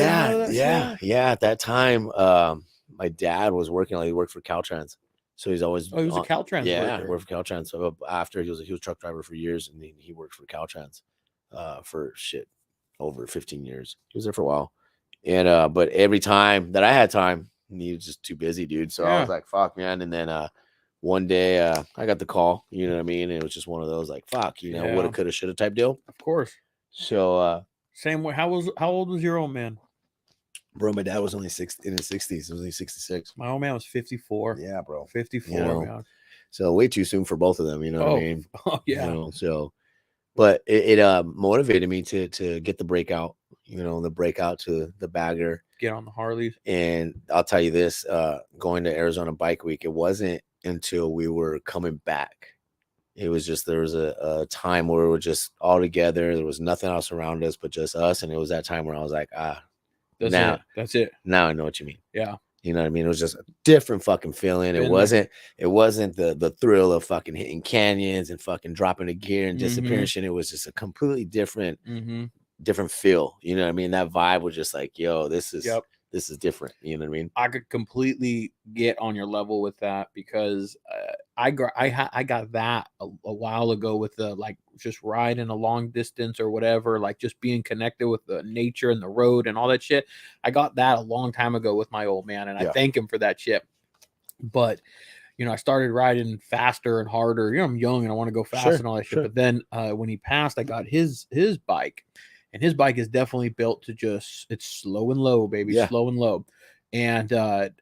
that time, my dad was working. He worked for Caltrans, so he's always. Oh, he was a Caltrans. Yeah, he worked for Caltrans. So after he was a truck driver for years, and then he worked for Caltrans, for over 15 years. He was there for a while, and but every time that I had time, he was just too busy, dude. So I was like, "Fuck, man!" And then one day I got the call. You know what I mean? And it was just one of those like, "Fuck," woulda, coulda, shoulda type deal. Of course. So same way. How old was your old man? Bro, my dad was only in his 60s. He was only 66. My old man was 54. Yeah, bro. 54. Man. So way too soon for both of them. You know what I mean? Oh yeah. So. But it motivated me to get the breakout, the breakout to the bagger. Get on the Harleys. And I'll tell you this, going to Arizona Bike Week, it wasn't until we were coming back. It was just, there was a time where we were just all together. There was nothing else around us but just us. And it was that time where I was like, that's it. Now I know what you mean. Yeah. You know what I mean? It was just a different fucking feeling. It wasn't the thrill of fucking hitting canyons and fucking dropping a gear and disappearing. It was just a completely different feel. You know what I mean? That vibe was just like, yo, this is different. You know what I mean? I could completely get on your level with that because I got that a while ago with the like just riding a long distance or whatever, like just being connected with the nature and the road and all that shit. I got that a long time ago with my old man, and I thank him for that shit. But I started riding faster and harder. I'm young and I want to go fast and all that shit. But then when he passed, I got his bike. And his bike is definitely built to it's slow and low, baby, slow and low. And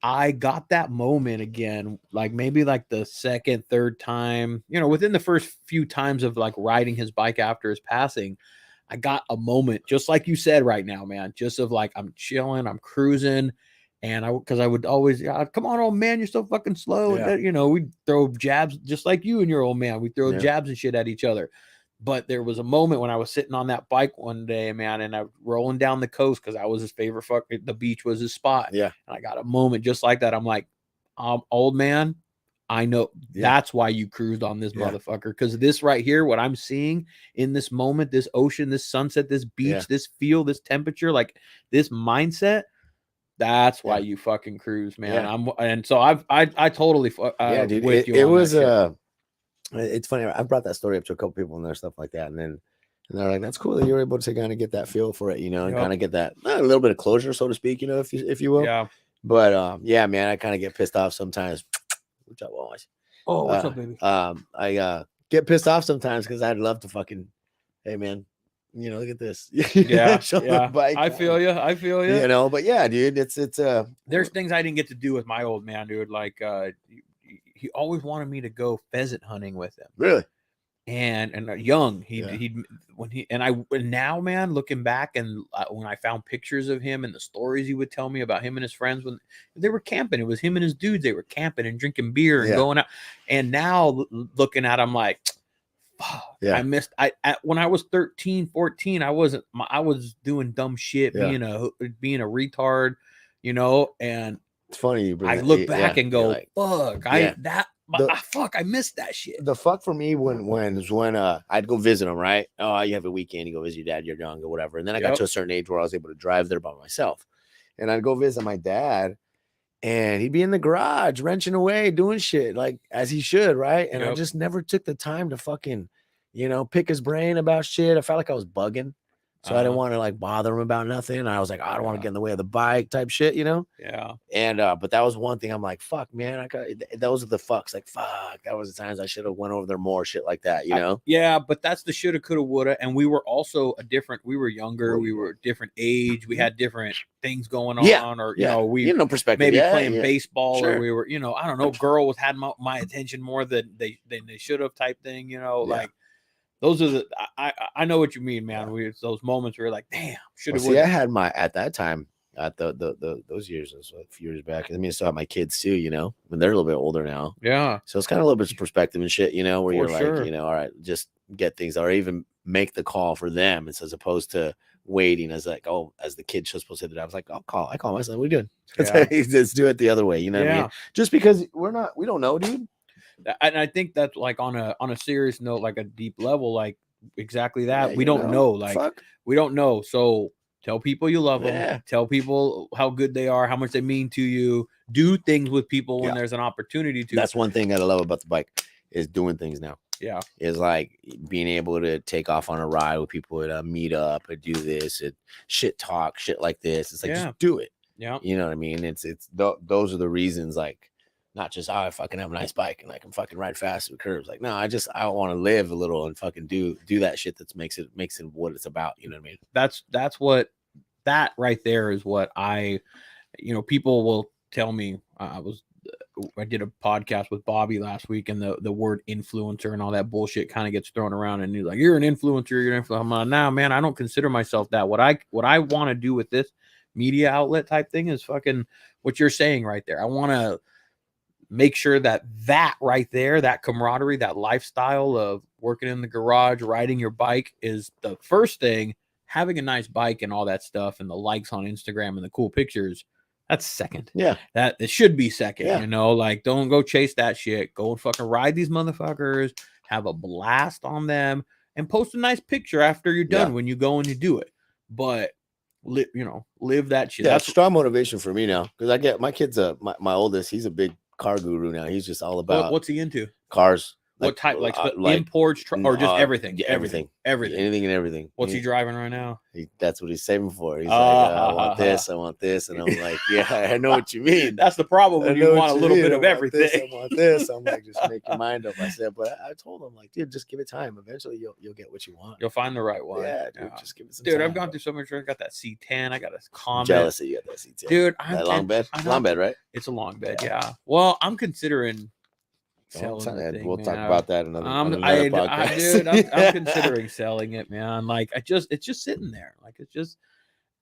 I got that moment again, like maybe like the second, third time, within the first few times of like riding his bike after his passing, I got a moment, just like you said right now, man, just of like, I'm chilling, I'm cruising. And because I would always, come on, old man, you're so fucking slow. Yeah. And, we'd throw jabs just like you and your old man. We throw jabs and shit at each other. But there was a moment when I was sitting on that bike one day, man, and I was rolling down the coast because I was his favorite. The beach was his spot. Yeah. And I got a moment just like that. I'm like, old man, I know that's why you cruised on this motherfucker. Because this right here, what I'm seeing in this moment, this ocean, this sunset, this beach, this feel, this temperature, like this mindset, that's why you fucking cruise, man. And so I totally dude. with you. It was it's funny. I brought that story up to a couple people and their stuff like that, and they're like, "That's cool that you were able to kind of get that feel for it, and kind of get that a little bit of closure, so to speak, if you will." Yeah. But man, I kind of get pissed off sometimes. Good job, boys. Oh, what's up, baby? I get pissed off sometimes because I'd love to fucking, hey man, look at this. Yeah, Show the yeah. bike I feel you. I feel you. but yeah, dude, it's There's things I didn't get to do with my old man, dude. Like he always wanted me to go pheasant hunting with him. really. And young, and now, man, looking back and when I found pictures of him and the stories he would tell me about him and his friends when they were camping, it was him and his dudes. They were camping and drinking beer and going out. And now looking at him like, fuck, I missed. When I was 13, 14, I was doing dumb shit, being a retard, and it's funny. I look back and go, like, fuck, I missed that shit. The fuck for me when I'd go visit him, right? Oh, you have a weekend, you go visit your dad, you're young or whatever. And then I got to a certain age where I was able to drive there by myself. And I'd go visit my dad and he'd be in the garage wrenching away, doing shit like as he should, right? And I just never took the time to fucking, pick his brain about shit. I felt like I was bugging. So I didn't want to like bother him about nothing. I was like, I don't want to get in the way of the bike type shit, Yeah. And but that was one thing I'm like, fuck, man. Those are the fucks. Like, fuck, that was the times I should have went over there more, shit like that, Yeah, but that's the shoulda, coulda, woulda. And we were also we were younger, we were different age, we had different things going on, or we perspective, maybe playing baseball, sure. or we were, I don't know, girls had my attention more than they should have type thing, like. Those are the I know what you mean, man. It's those moments where you're like, damn, should have. See, I had at that time at those years, a few years back. I mean, I still have my kids too, when they're a little bit older now. Yeah. So it's kind of a little bit of perspective and shit, where For you're sure. like, all right, just get things, or even make the call for them, as opposed to waiting as like, as the kid was supposed to do that. I was like, I call my son. What are you doing? Let's do it the other way. You know what I mean? Just because we don't know, dude. And I think that's like on a serious note, like a deep level, like exactly that. We don't know. Like we don't know. So tell people you love them. Tell people how good they are, how much they mean to you. Do things with people when there's an opportunity to. That's one thing that I love about the bike is doing things now. Yeah. Is like being able to take off on a ride with people at a meetup and do this and shit talk, shit like this. It's like, just do it. Yeah. You know what I mean? It's those are the reasons, like, not just, I fucking have a nice bike and I can fucking ride fast with curves. Like, no, I want to live a little and fucking do that shit that makes it what it's about. You know what I mean? That's what that right there is what people will tell me. I did a podcast with Bobby last week, and the word influencer and all that bullshit kind of gets thrown around, and he's like, you're an influencer. I'm like, nah, man, I don't consider myself that. What I want to do with this media outlet type thing is fucking what you're saying right there. I want to make sure that right there, that camaraderie, that lifestyle of working in the garage, riding your bike is the first thing. Having a nice bike and all that stuff and the likes on Instagram and the cool pictures, that's second. Yeah. That it should be second, like don't go chase that shit. Go and fucking ride these motherfuckers, have a blast on them, and post a nice picture after you're done when you go and you do it. But live that shit. That's strong motivation for me now. Because I get my kid's my oldest, he's a big car guru now. He's just all about what's he into? Cars. What type? Like imports or just everything? Everything. Anything and everything. What's he driving right now? That's what he's saving for. He's like, I want this. And I'm like, yeah, I know what you mean. That's the problem when you want a little bit of everything. I want this. I'm like, just make your mind up. I said, but I told him, like, dude, just give it time. Eventually you'll get what you want. You'll find the right one. Yeah, dude, just give it some time. Dude, I've gone through so much. I got that C10. I got a Comet. Jealous that you got that C10. Dude, that long bed? Long bed, right? It's a long bed, yeah. Well, I'm considering we'll talk about that another podcast. Dude, I'm considering selling it, man. Like it's just sitting there. Like it's just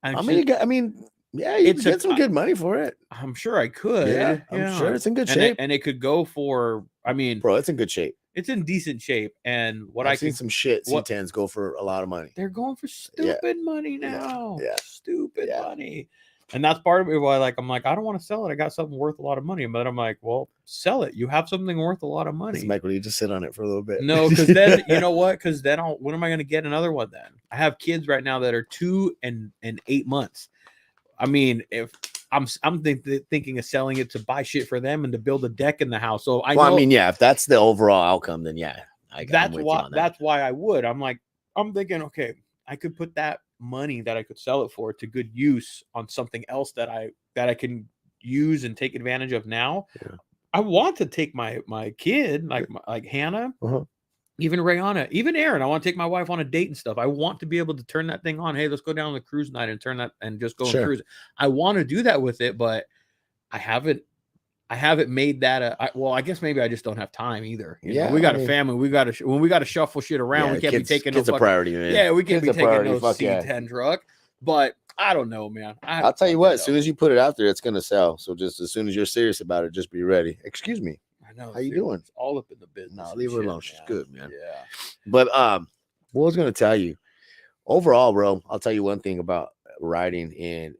you can get some good money for it. I'm sure I could. Yeah, I'm sure it's in good shape. And it could go for, bro, it's in good shape. It's in decent shape. And I've seen some shit C10s go for a lot of money. They're going for stupid money now. Yeah. Stupid money. And that's part of it why I'm like, I don't want to sell it. I got something worth a lot of money. But I'm like, well, sell it. You have something worth a lot of money. Michael, you just sit on it for a little bit. No, because then you know what? Because then when am I going to get another one then? I have kids right now that are 2 and 8 months. I mean, if I'm thinking of selling it to buy shit for them and to build a deck in the house. So if that's the overall outcome, then that's why I would. I'm thinking, okay, I could put that money that I could sell it for to good use on something else that I can use and take advantage of now. I want to take my kid, like Hannah, even Rayana, even Aaron. I want to take my wife on a date and stuff. I want to be able to turn that thing on. Hey, let's go down on the cruise night and turn that and just go and cruise. I want to do that with it, but I haven't made that well, I guess maybe I just don't have time either. You know, we got a family. We got to when we got to shuffle shit around. We can't be taking kids a priority, man. Yeah, we can't be taking no C10 truck. But I don't know, man. I'll tell you what. As soon as you put it out there, it's gonna sell. So just as soon as you're serious about it, just be ready. Excuse me. I know. How you doing? It's all up in the business. No, leave her alone. She's good, man. Yeah. But what I was gonna tell you, overall, bro, I'll tell you one thing about riding and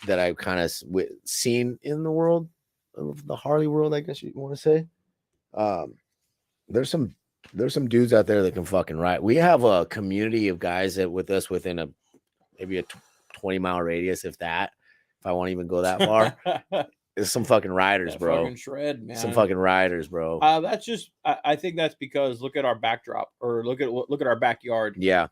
that I've kind of seen in the world of the Harley world, I guess you want to say. There's some dudes out there that can fucking ride. We have a community of guys that with us within maybe a 20-mile radius, if I won't even go that far. There's some fucking riders, bro. Fucking shred, man. Some fucking riders, bro. That's just. I think that's because look at our backdrop, or look at our backyard. Yeah.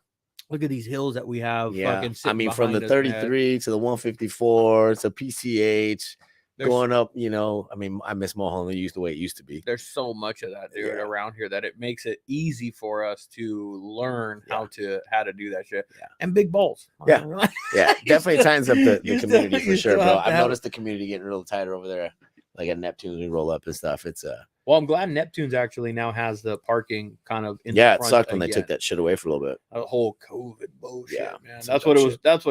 Look at these hills that we have. Yeah. I mean, from the 33 to the 154 to PCH. Going up, you know, I mean, I miss Mulholland the way it used to be. There's so much of that, dude, around here that it makes it easy for us to learn how to do that shit. Yeah. And big balls. Yeah. Yeah. Definitely tightens up the community for sure, bro. I've noticed the community getting real tighter over there. Like at Neptune's, we roll up and stuff. It's well, I'm glad Neptune's actually now has the parking kind of in the front. It sucked when they took that shit away for a little bit. The whole COVID bullshit, man. That's what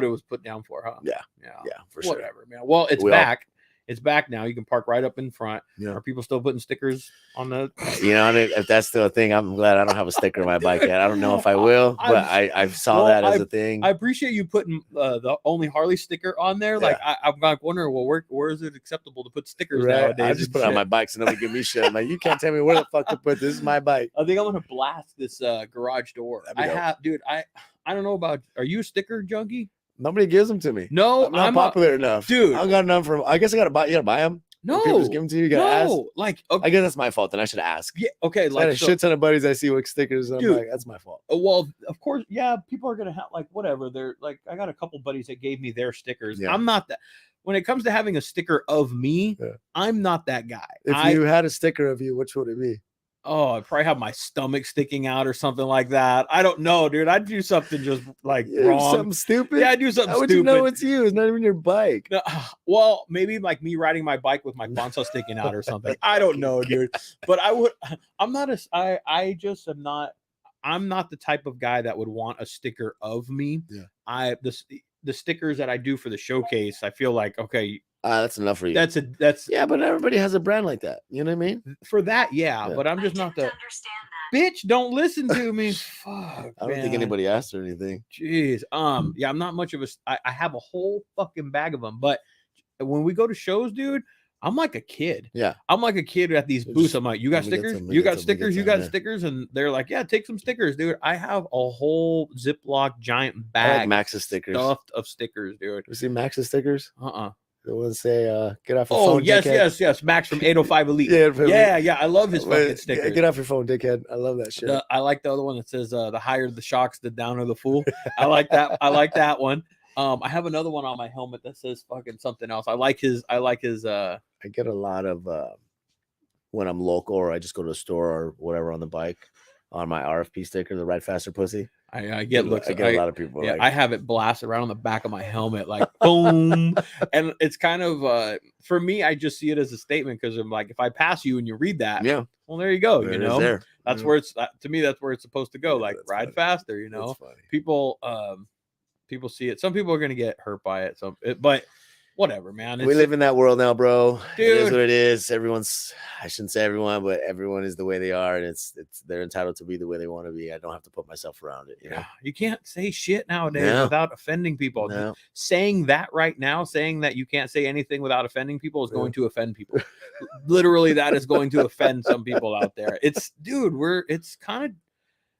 it was put down for, huh? Yeah. Yeah, for sure. Whatever, man. Well, it's back. It's back now. You can park right up in front. Yeah. Are people still putting stickers on the? You know, if that's still a thing, I'm glad I don't have a sticker on my bike yet. I don't know if I will, but I saw that as a thing. I appreciate you putting the only Harley sticker on there. Yeah. Like I'm like wondering, well, where is it acceptable to put stickers nowadays? I just put it on my bike so nobody give me shit. I'm like, you can't tell me where the fuck to put this. Is my bike. I think I'm gonna blast this garage door. I don't know about. Are you a sticker junkie? Nobody gives them to me. No, I'm not popular enough, dude. I got enough from. I guess I gotta buy. You gotta buy them. No, people just give them to you. You gotta ask. Like, okay. I guess that's my fault. Then I should ask. Yeah, okay. Like a shit ton of buddies I see with stickers. I'm like, that's my fault. Well, of course, yeah. People are gonna have like whatever. They're like, I got a couple buddies that gave me their stickers. Yeah. I'm not that. When it comes to having a sticker of me, I'm not that guy. If you had a sticker of you, which would it be? Oh, I'd probably have my stomach sticking out or something like that. I don't know, dude. I'd do something just like wrong. Something stupid? Yeah, I'd do something stupid. How would you know it's you? It's not even your bike. No, well, maybe like me riding my bike with my bonzo sticking out or something. I don't know, dude. But I'm not the type of guy that would want a sticker of me. Yeah. The stickers that I do for the showcase, I feel like, okay, that's enough for you. That's yeah, but everybody has a brand like that. You know what I mean? For that, yeah. But I'm just not the bitch. Don't listen to me. Fuck. I don't think anybody asked or anything. Jeez. Yeah, I'm not much of I have a whole fucking bag of them. But when we go to shows, dude, I'm like a kid. Yeah. I'm like a kid at these booths. I'm like, you got stickers? You got stickers? You got stickers? And they're like, yeah, take some stickers, dude. I have a whole Ziploc giant bag. I like Max's stickers. Stuffed of stickers, dude. You see Max's stickers? The ones say, get off your phone. Oh, yes. Max from 805 Elite. Yeah. I love his fucking stickers. Get off your phone, dickhead. I love that shit. I like the other one that says, the higher the shocks, the downer the fool. I like that. I like that one. I have another one on my helmet that says fucking something else. I like his I get a lot of when I'm local or I just go to a store or whatever on the bike on my RFP sticker, the Ride Faster Pussy. I get looks. I get a lot of people. Yeah, I have it blasted around on the back of my helmet, like boom. And it's kind of for me, I just see it as a statement because I'm like, if I pass you and you read that, well, there you go. You know, that's where it's to me. That's where it's supposed to go. Like ride faster. You know, people see it. Some people are gonna get hurt by it. But whatever, man. We live in that world now, bro. Dude. It is what it is. I shouldn't say everyone, but everyone is the way they are, and they're entitled to be the way they want to be. I don't have to put myself around it. You can't say shit nowadays without offending people. No. Saying that right now, saying that you can't say anything without offending people is going to offend people. Literally, that is going to offend some people out there. It's kind of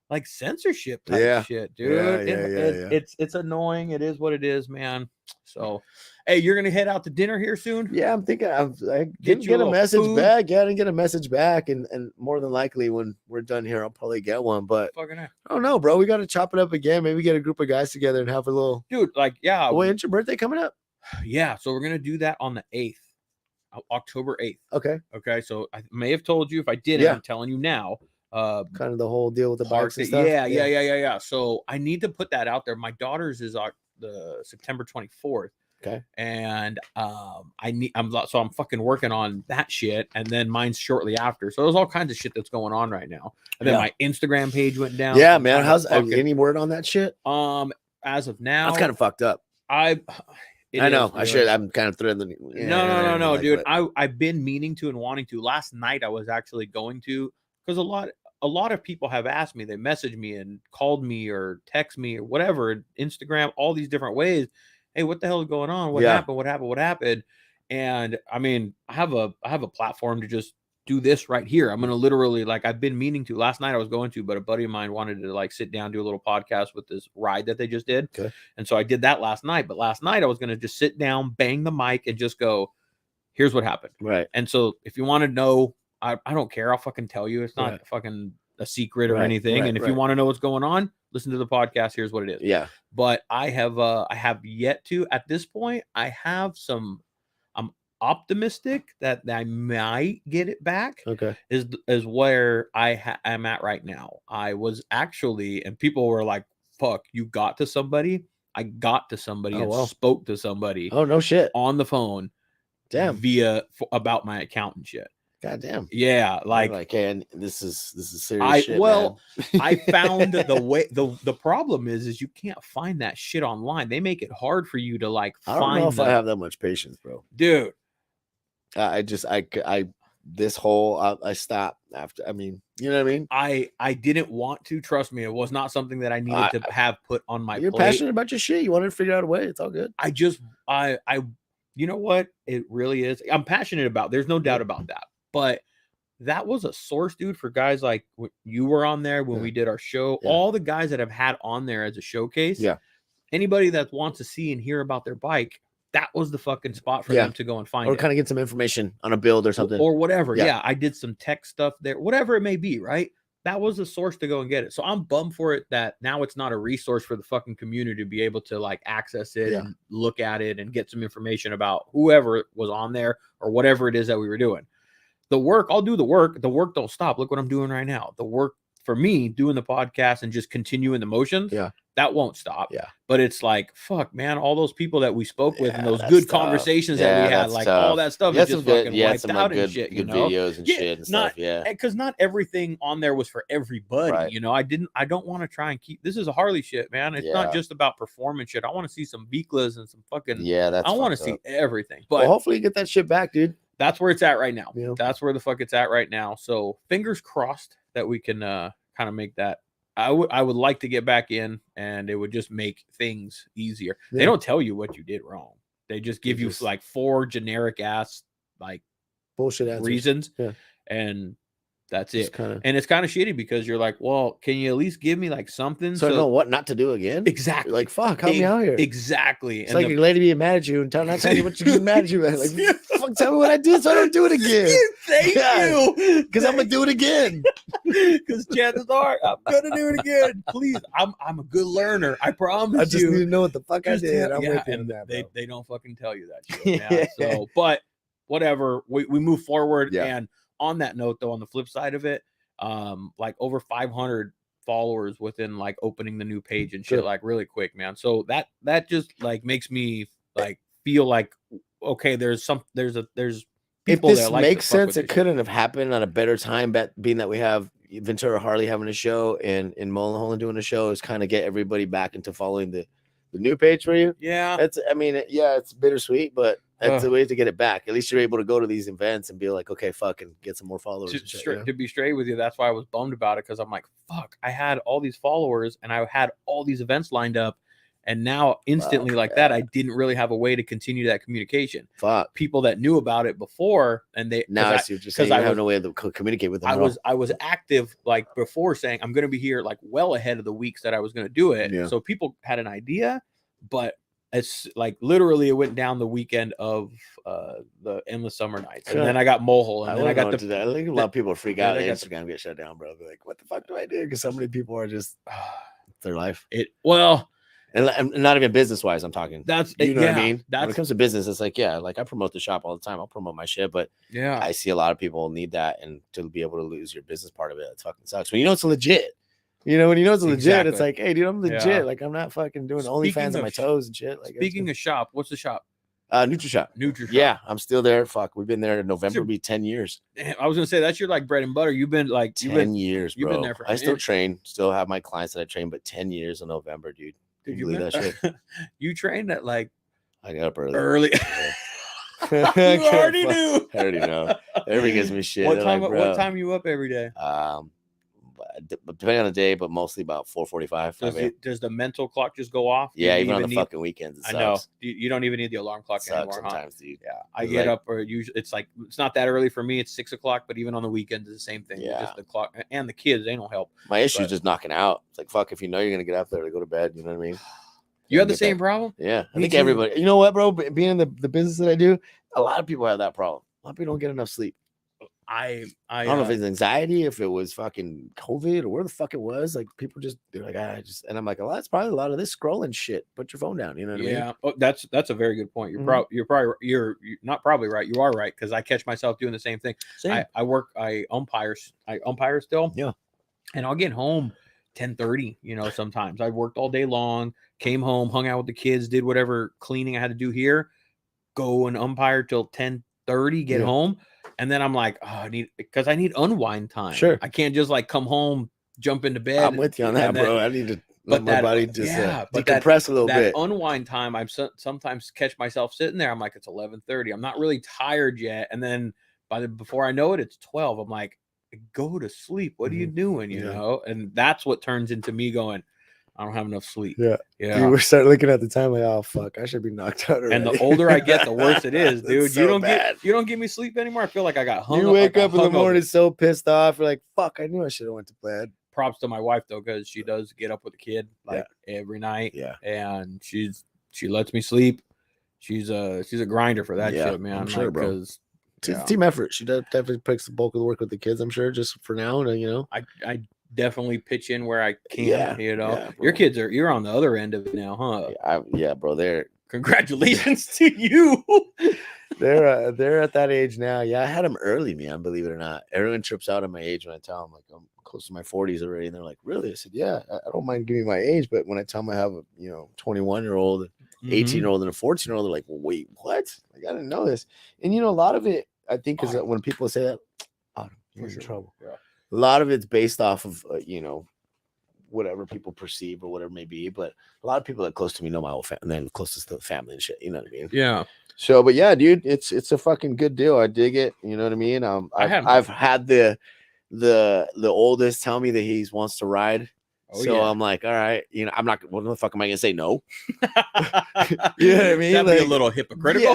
like censorship type shit, dude. It's annoying. It is what it is, man. So, hey, you're gonna head out to dinner here soon? Yeah, I'm thinking I didn't get a message back. Yeah, I didn't get a message back, and more than likely when we're done here, I'll probably get one. But I don't know, bro. We got to chop it up again. Maybe get a group of guys together and have a little. Dude, like, yeah. Wait, ain't your birthday coming up? Yeah, so we're gonna do that on the 8th. October 8th. Okay. Okay. So I may have told you. If I didn't, I'm telling you now. Kind of the whole deal with the bikes and stuff. Yeah. So I need to put that out there. My daughter's is the September 24th. Okay. And I'm fucking working on that shit, and then mine's shortly after. So there's all kinds of shit that's going on right now. And then my Instagram page went down. Yeah, man. How's any word on that shit? As of now, that's kind of fucked up. I know. I'm kind of threading. No, dude. I've been meaning to and wanting to. Last night I was actually going to, because a lot of people have asked me. They messaged me and called me or text me or whatever, Instagram, all these different ways. Hey, what the hell is going on? What happened? And I mean, I have a platform to just do this right here. I'm going to literally, like, I've been meaning to. Last night I was going to, but a buddy of mine wanted to like sit down, do a little podcast with this ride that they just did. Okay. And so I did that last night. But last night I was going to just sit down, bang the mic, and just go, here's what happened. Right. And so if you want to know, I don't care. I'll fucking tell you. It's not fucking a secret or anything. And if you want to know what's going on, listen to the podcast. Here's what it is. Yeah. But I have yet to, at this point, I'm optimistic that I might get it back. Okay. Is where I'm at right now. I was actually, and people were like, fuck, you got to somebody. I got to somebody spoke to somebody. Oh, no shit. On the phone. Damn. About my account and shit. God damn. Yeah, like and this is serious shit. I found the way. The problem is you can't find that shit online. They make it hard for you to like find. I don't know if I have that much patience, bro. Dude, I stopped after. I mean, you know what I mean? I didn't want to. Trust me, it was not something that I needed to have put on my You're plate. passionate about your shit. You wanted to figure out a way. It's all good. I you know what? It really is. I'm passionate about. There's no doubt about that. But that was a source, dude, for guys like you were on there when we did our show. Yeah. All the guys that have had on there as a showcase. Yeah. Anybody that wants to see and hear about their bike, that was the fucking spot for them to go and find or kind of get some information on a build or something. Or whatever. Yeah. I did some tech stuff there, whatever it may be, right? That was the source to go and get it. So I'm bummed for it that now it's not a resource for the fucking community to be able to like access it and look at it and get some information about whoever was on there or whatever it is that we were doing. The work, I'll do the work. The work don't stop. Look what I'm doing right now. The work for me doing the podcast and just continuing the motions. Yeah. That won't stop. Yeah. But it's like, fuck, man, all those people that we spoke with and those good conversations that we had, like all that stuff is just fucking wiped out and shit, you know? Videos and shit and stuff. Yeah. Because not everything on there was for everybody. Right. You know, I don't want to try and keep, this is a Harley shit, man. It's not just about performance shit. I want to see some Viklas and some fucking, I want to see everything. But hopefully you get that shit back, dude. That's where it's at right now. Yeah. That's where the fuck it's at right now. So fingers crossed that we can kind of make that. I would like to get back in, and it would just make things easier. Yeah. They don't tell you what you did wrong. They just give you like 4 generic ass like bullshit answers. Reasons, and that's it. And it's kind of shitty because you're like, well, can you at least give me like something? So I know what not to do again. Exactly. You're like, fuck, help me out here. Exactly. It's and like your lady being mad at you and telling you what you get mad at you. Like, fuck, tell me what I did so I don't do it again. Thank you. Because I'm gonna do it again. Because chances are I'm gonna do it again. Please, I'm a good learner. I promise you. I just need to know what the fuck I did. I'm with you on that, they don't fucking tell you that shit, man. So, but whatever, we move forward. And on that note, though, on the flip side of it, like over 500 followers within like opening the new page and shit, like really quick, man. So that just like makes me like feel like, okay, there's people. If this makes sense, it couldn't have happened on a better time. Being that we have Ventura Harley having a show and Mulholland doing a show is kind of get everybody back into following the new page for you. Yeah, it's bittersweet, but that's the way to get it back. At least you're able to go to these events and be like, okay, fuck, and get some more followers. To be straight with you, that's why I was bummed about it, because I'm like, fuck, I had all these followers and I had all these events lined up, and now instantly that, I didn't really have a way to continue that communication. Fuck, people that knew about it before, and they now because I have no way to communicate with them. I was active like before, saying I'm going to be here like well ahead of the weeks that I was going to do it. So people had an idea, but it's like literally it went down the weekend of the Endless Summer Nights, and then I got Mohole, and then I got I think a lot of people freak out. Instagram get shut down, bro. They're like, what the fuck do I do? Because so many people are just their life. and not even business wise. I'm talking. That's you know what I yeah, mean. When it comes to business, it's like like I promote the shop all the time. I'll promote my shit, but yeah, I see a lot of people need that, and to be able to lose your business part of it, it fucking sucks. When you know it's legit. You know, when you know it's legit, it's like, hey, dude, I'm legit. Yeah. Like, I'm not fucking doing OnlyFans on my toes and shit. Like, speaking of shop, what's the shop? NutriShop. Yeah, I'm still there. Fuck, we've been there in November. Be 10 years. I was gonna say that's your like bread and butter. You've been like 10 years, bro. You've been there for. I still train, still have my clients that I train, but 10 years in November, dude. Did you believe that shit? You trained at like I got up early. You already knew. I already know. Everybody gives me shit. What time you up every day? Depending on the day, but mostly about 4:45. Does the mental clock just go off? Yeah, even on the fucking weekends. I know you don't even need the alarm clock anymore. Sometimes, dude. Yeah, I get up, or usually it's like it's not that early for me. It's 6 o'clock, but even on the weekends, it's the same thing. Yeah, just the clock and the kids, they don't help. My issue is just knocking out. It's like fuck, if you know you're gonna get up there to go to bed, you know what I mean? You have the same problem? Yeah, I think everybody. You know what, bro? Being in the business that I do, a lot of people have that problem. A lot of people don't get enough sleep. I don't know if it's anxiety, if it was fucking COVID or where the fuck it was. Like people they're like, and I'm like, well, that's probably a lot of this scrolling shit. Put your phone down. You know what I mean? Yeah. Oh, that's a very good point. You're not probably right. You are right. Cause I catch myself doing the same thing. I umpire still. Yeah. And I'll get home 10:30, sometimes I worked all day long, came home, hung out with the kids, did whatever cleaning I had to do here, go and umpire till 10:30, get home. And then I'm like, I need unwind time. Sure. I can't just like come home, jump into bed. I'm with you on that, bro. I need to let my body just decompress a little bit. Unwind time, I sometimes catch myself sitting there. I'm like, it's 11:30. I'm not really tired yet. And then before I know it, it's 12. I'm like, go to sleep. What are you doing? You know? And that's what turns into me going, I don't have enough sleep. Yeah. You start looking at the time like, oh fuck, I should be knocked out already. And the older I get, the worse it is, dude. You don't give me sleep anymore. I feel like I got hung. You wake up in the morning so pissed off. You're like, fuck, I knew I should have went to bed. Props to my wife though, because she does get up with the kid every night. Yeah. And she lets me sleep. She's a grinder for that shit, man. I'm sure, bro. It's a team effort. She definitely picks the bulk of the work with the kids, I'm sure, just for now. I definitely pitch in where I can. Yeah, your kids you're on the other end of it now, huh? Yeah, bro. Congratulations to you. They're at that age now. Yeah, I had them early, man. Believe it or not, everyone trips out on my age when I tell them like I'm close to my 40s already, and they're like, "Really?" I said, "Yeah, I don't mind giving my age, but when I tell them I have a 21-year-old, 18-year-old, and a 14-year-old, they're like, well, wait, what? Like, I didn't know this." And a lot of it, I think, is that when people say that, you're in trouble. Yeah. A lot of it's based off of whatever people perceive or whatever it may be, but a lot of people that are close to me know my whole family, and then closest to the family and shit. You know what I mean? Yeah. So, but yeah, dude, it's a fucking good deal. I dig it. You know what I mean? I've had the oldest tell me that he wants to ride. I'm like, all right, I'm not. What the fuck am I gonna say? No. You know what I mean? That'd be a little hypocritical.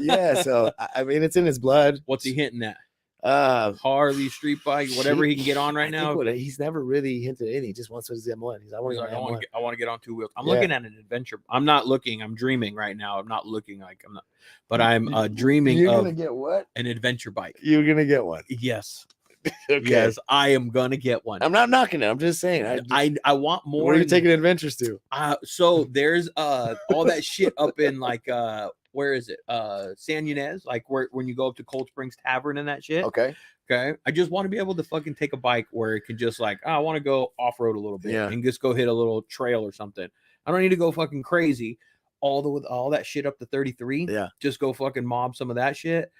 Yeah, So I mean, it's in his blood. What's he hinting at? Harley, street bike, whatever he can get on right now. He's never really hinted at anything. He just wants his M1. I want to get on two wheels. I'm looking at an adventure. I'm not looking. I'm dreaming right now. I'm not looking like I'm not, but I'm dreaming. You're gonna get what? An adventure bike. You're gonna get one. Yes. Okay. Yes, I am gonna get one. I'm not knocking it. I'm just saying. I want more. Where are you taking adventures to? So there's all that shit up in like where is it? San Ynez, like when you go up to Cold Springs Tavern and that shit. Okay. I just want to be able to fucking take a bike where it can just like, I want to go off road a little bit and just go hit a little trail or something. I don't need to go fucking crazy all that shit up to 33. Yeah. Just go fucking mob some of that shit.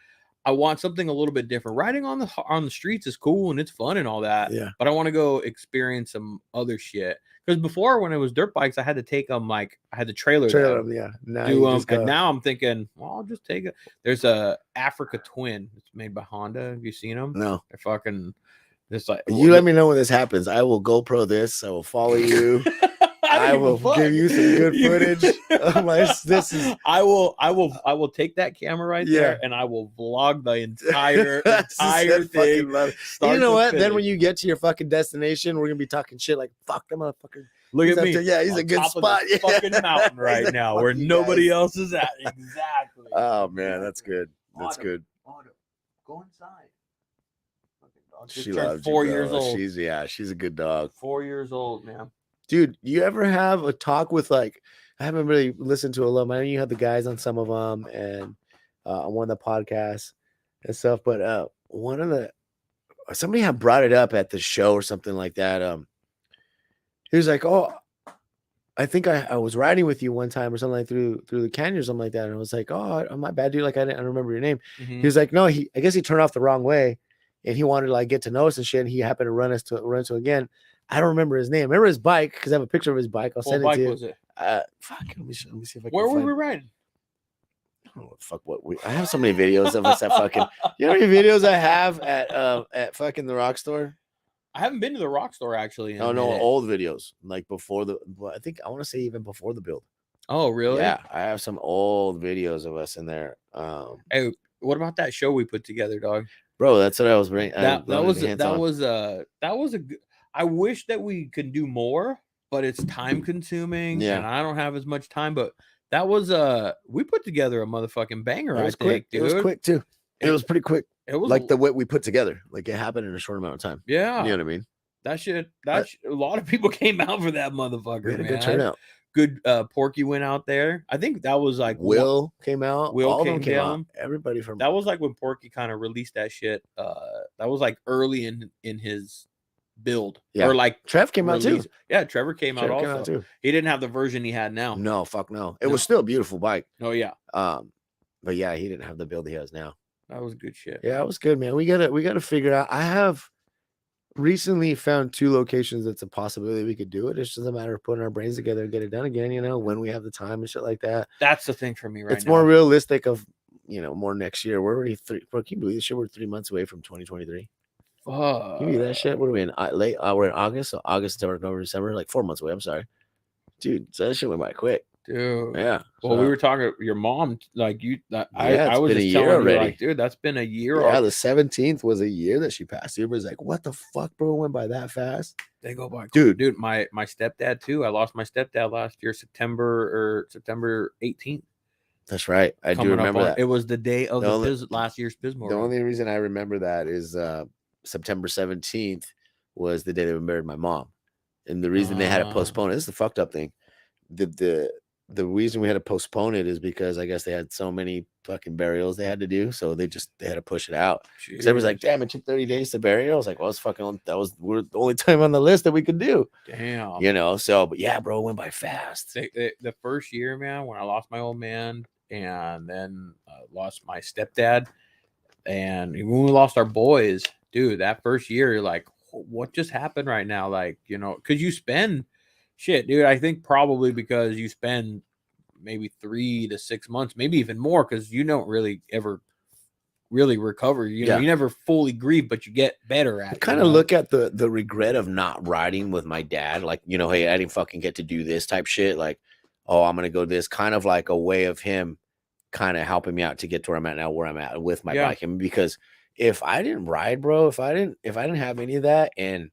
I want something a little bit different. Riding on the streets is cool and it's fun and all that. Yeah. But I want to go experience some other shit. Because before, when it was dirt bikes, I had to take them I had the trailer them. Yeah. And now I'm thinking, well, I'll just take it. There's a Africa Twin. It's made by Honda. Have you seen them? No. They're fucking. This like. You let me know when this happens. I will GoPro this. I will follow you. I will give you some good footage. I will take that camera right there and I will vlog the entire thing. You know what? Then when you get to your fucking destination, we're gonna be talking shit like, fuck that motherfucker. Look at me. He's a good spot. Fucking mountain right now where nobody else is at. Exactly. Oh man, that's good. That's good. Go inside. She loves 4 years old. She's a good dog. 4 years old, man. Dude, you ever have a talk with like, I haven't really listened to a lot. I know you had the guys on some of them and on one of the podcasts and stuff, but somebody had brought it up at the show or something like that. He was like, "Oh, I think I was riding with you one time or something like through the canyon or something like that." And I was like, "Oh, my bad, dude. Like I don't remember your name." He was like, "No, I guess he turned off the wrong way, and he wanted to like get to know us and shit. And he happened to run into again. I don't remember his name. I remember his bike because I have a picture of his bike. I'll send it to you. Was it? Fuck. Let me see if I can. Where were we riding? I don't know what the fuck. I have so many videos of us at fucking. You know how many videos I have at fucking the Rock Store? I haven't been to the Rock Store actually. No, old videos like before I think I want to say even before the build. Oh, really? Yeah, I have some old videos of us in there. Hey, what about that show we put together, dog? Bro, that's what I was bringing. That was a good. I wish that we could do more, but it's time consuming. Yeah, and I don't have as much time. But that was we put together a motherfucking banger. It was quick, dude. It was quick too. It was pretty quick. It was like the way we put together. Like it happened in a short amount of time. Yeah, you know what I mean. A lot of people came out for that motherfucker. We had a good turnout. Good Porky went out there. I think that was like Will came out. Will all came of them came down. out. Everybody from that was like when Porky kind of released that shit. That was like early in his build. Yeah. Or like Trev came out too. Yeah, Trevor came out also. He didn't have the version he had now. No, fuck no. It was still a beautiful bike. Oh yeah. But yeah, he didn't have the build he has now. That was good shit. Yeah, it was good, man. We gotta figure out. I have recently found 2 locations that's a possibility we could do it. It's just a matter of putting our brains together and get it done again, you know, when we have the time and shit like that. That's the thing for me right now. It's more realistic of, you know, more next year. We're already can you believe this shit? We're 3 months away from 2023. Can you believe that shit? What are we in? We're in August, so August, September, November, December, like 4 months away. I'm sorry. Dude, so that shit went by quick. Dude. Yeah. Well, we were talking your mom, like you I was just telling you already. Like, dude, that's been a year. Yeah, the 17th was a year that she passed. Everybody's like, what the fuck, bro? It went by that fast. They go by. Dude, my stepdad too. I lost my stepdad last year, September 18th. That's right. I do remember that. It was the day of last year's Pismo. The only reason I remember that is September 17th was the day they married my mom. And the reason they had to postpone it, this is the fucked up thing. The reason we had to postpone it is because I guess they had so many fucking burials they had to do, so they had to push it out. Because everyone's like, "Damn, it took 30 days to bury." I was like, "Well, we're the only time on the list that we could do." Damn, you know. So, but yeah, bro, it went by fast. The first year, man, when I lost my old man, and then lost my stepdad, and when we lost our boys, dude, that first year, you're like, "What just happened right now?" Like, you know, because you spend. Shit, dude, I think probably because you spend maybe 3 to 6 months, maybe even more, because you don't really ever really recover. You know, you never fully grieve, but you get better at it. I kind of look at the regret of not riding with my dad, like, you know, hey, I didn't fucking get to do this type shit. Like, oh, I'm gonna go this, kind of like a way of him kind of helping me out to get to where I'm at now, where I'm at with my bike. And because if I didn't ride, bro, if I didn't have any of that, and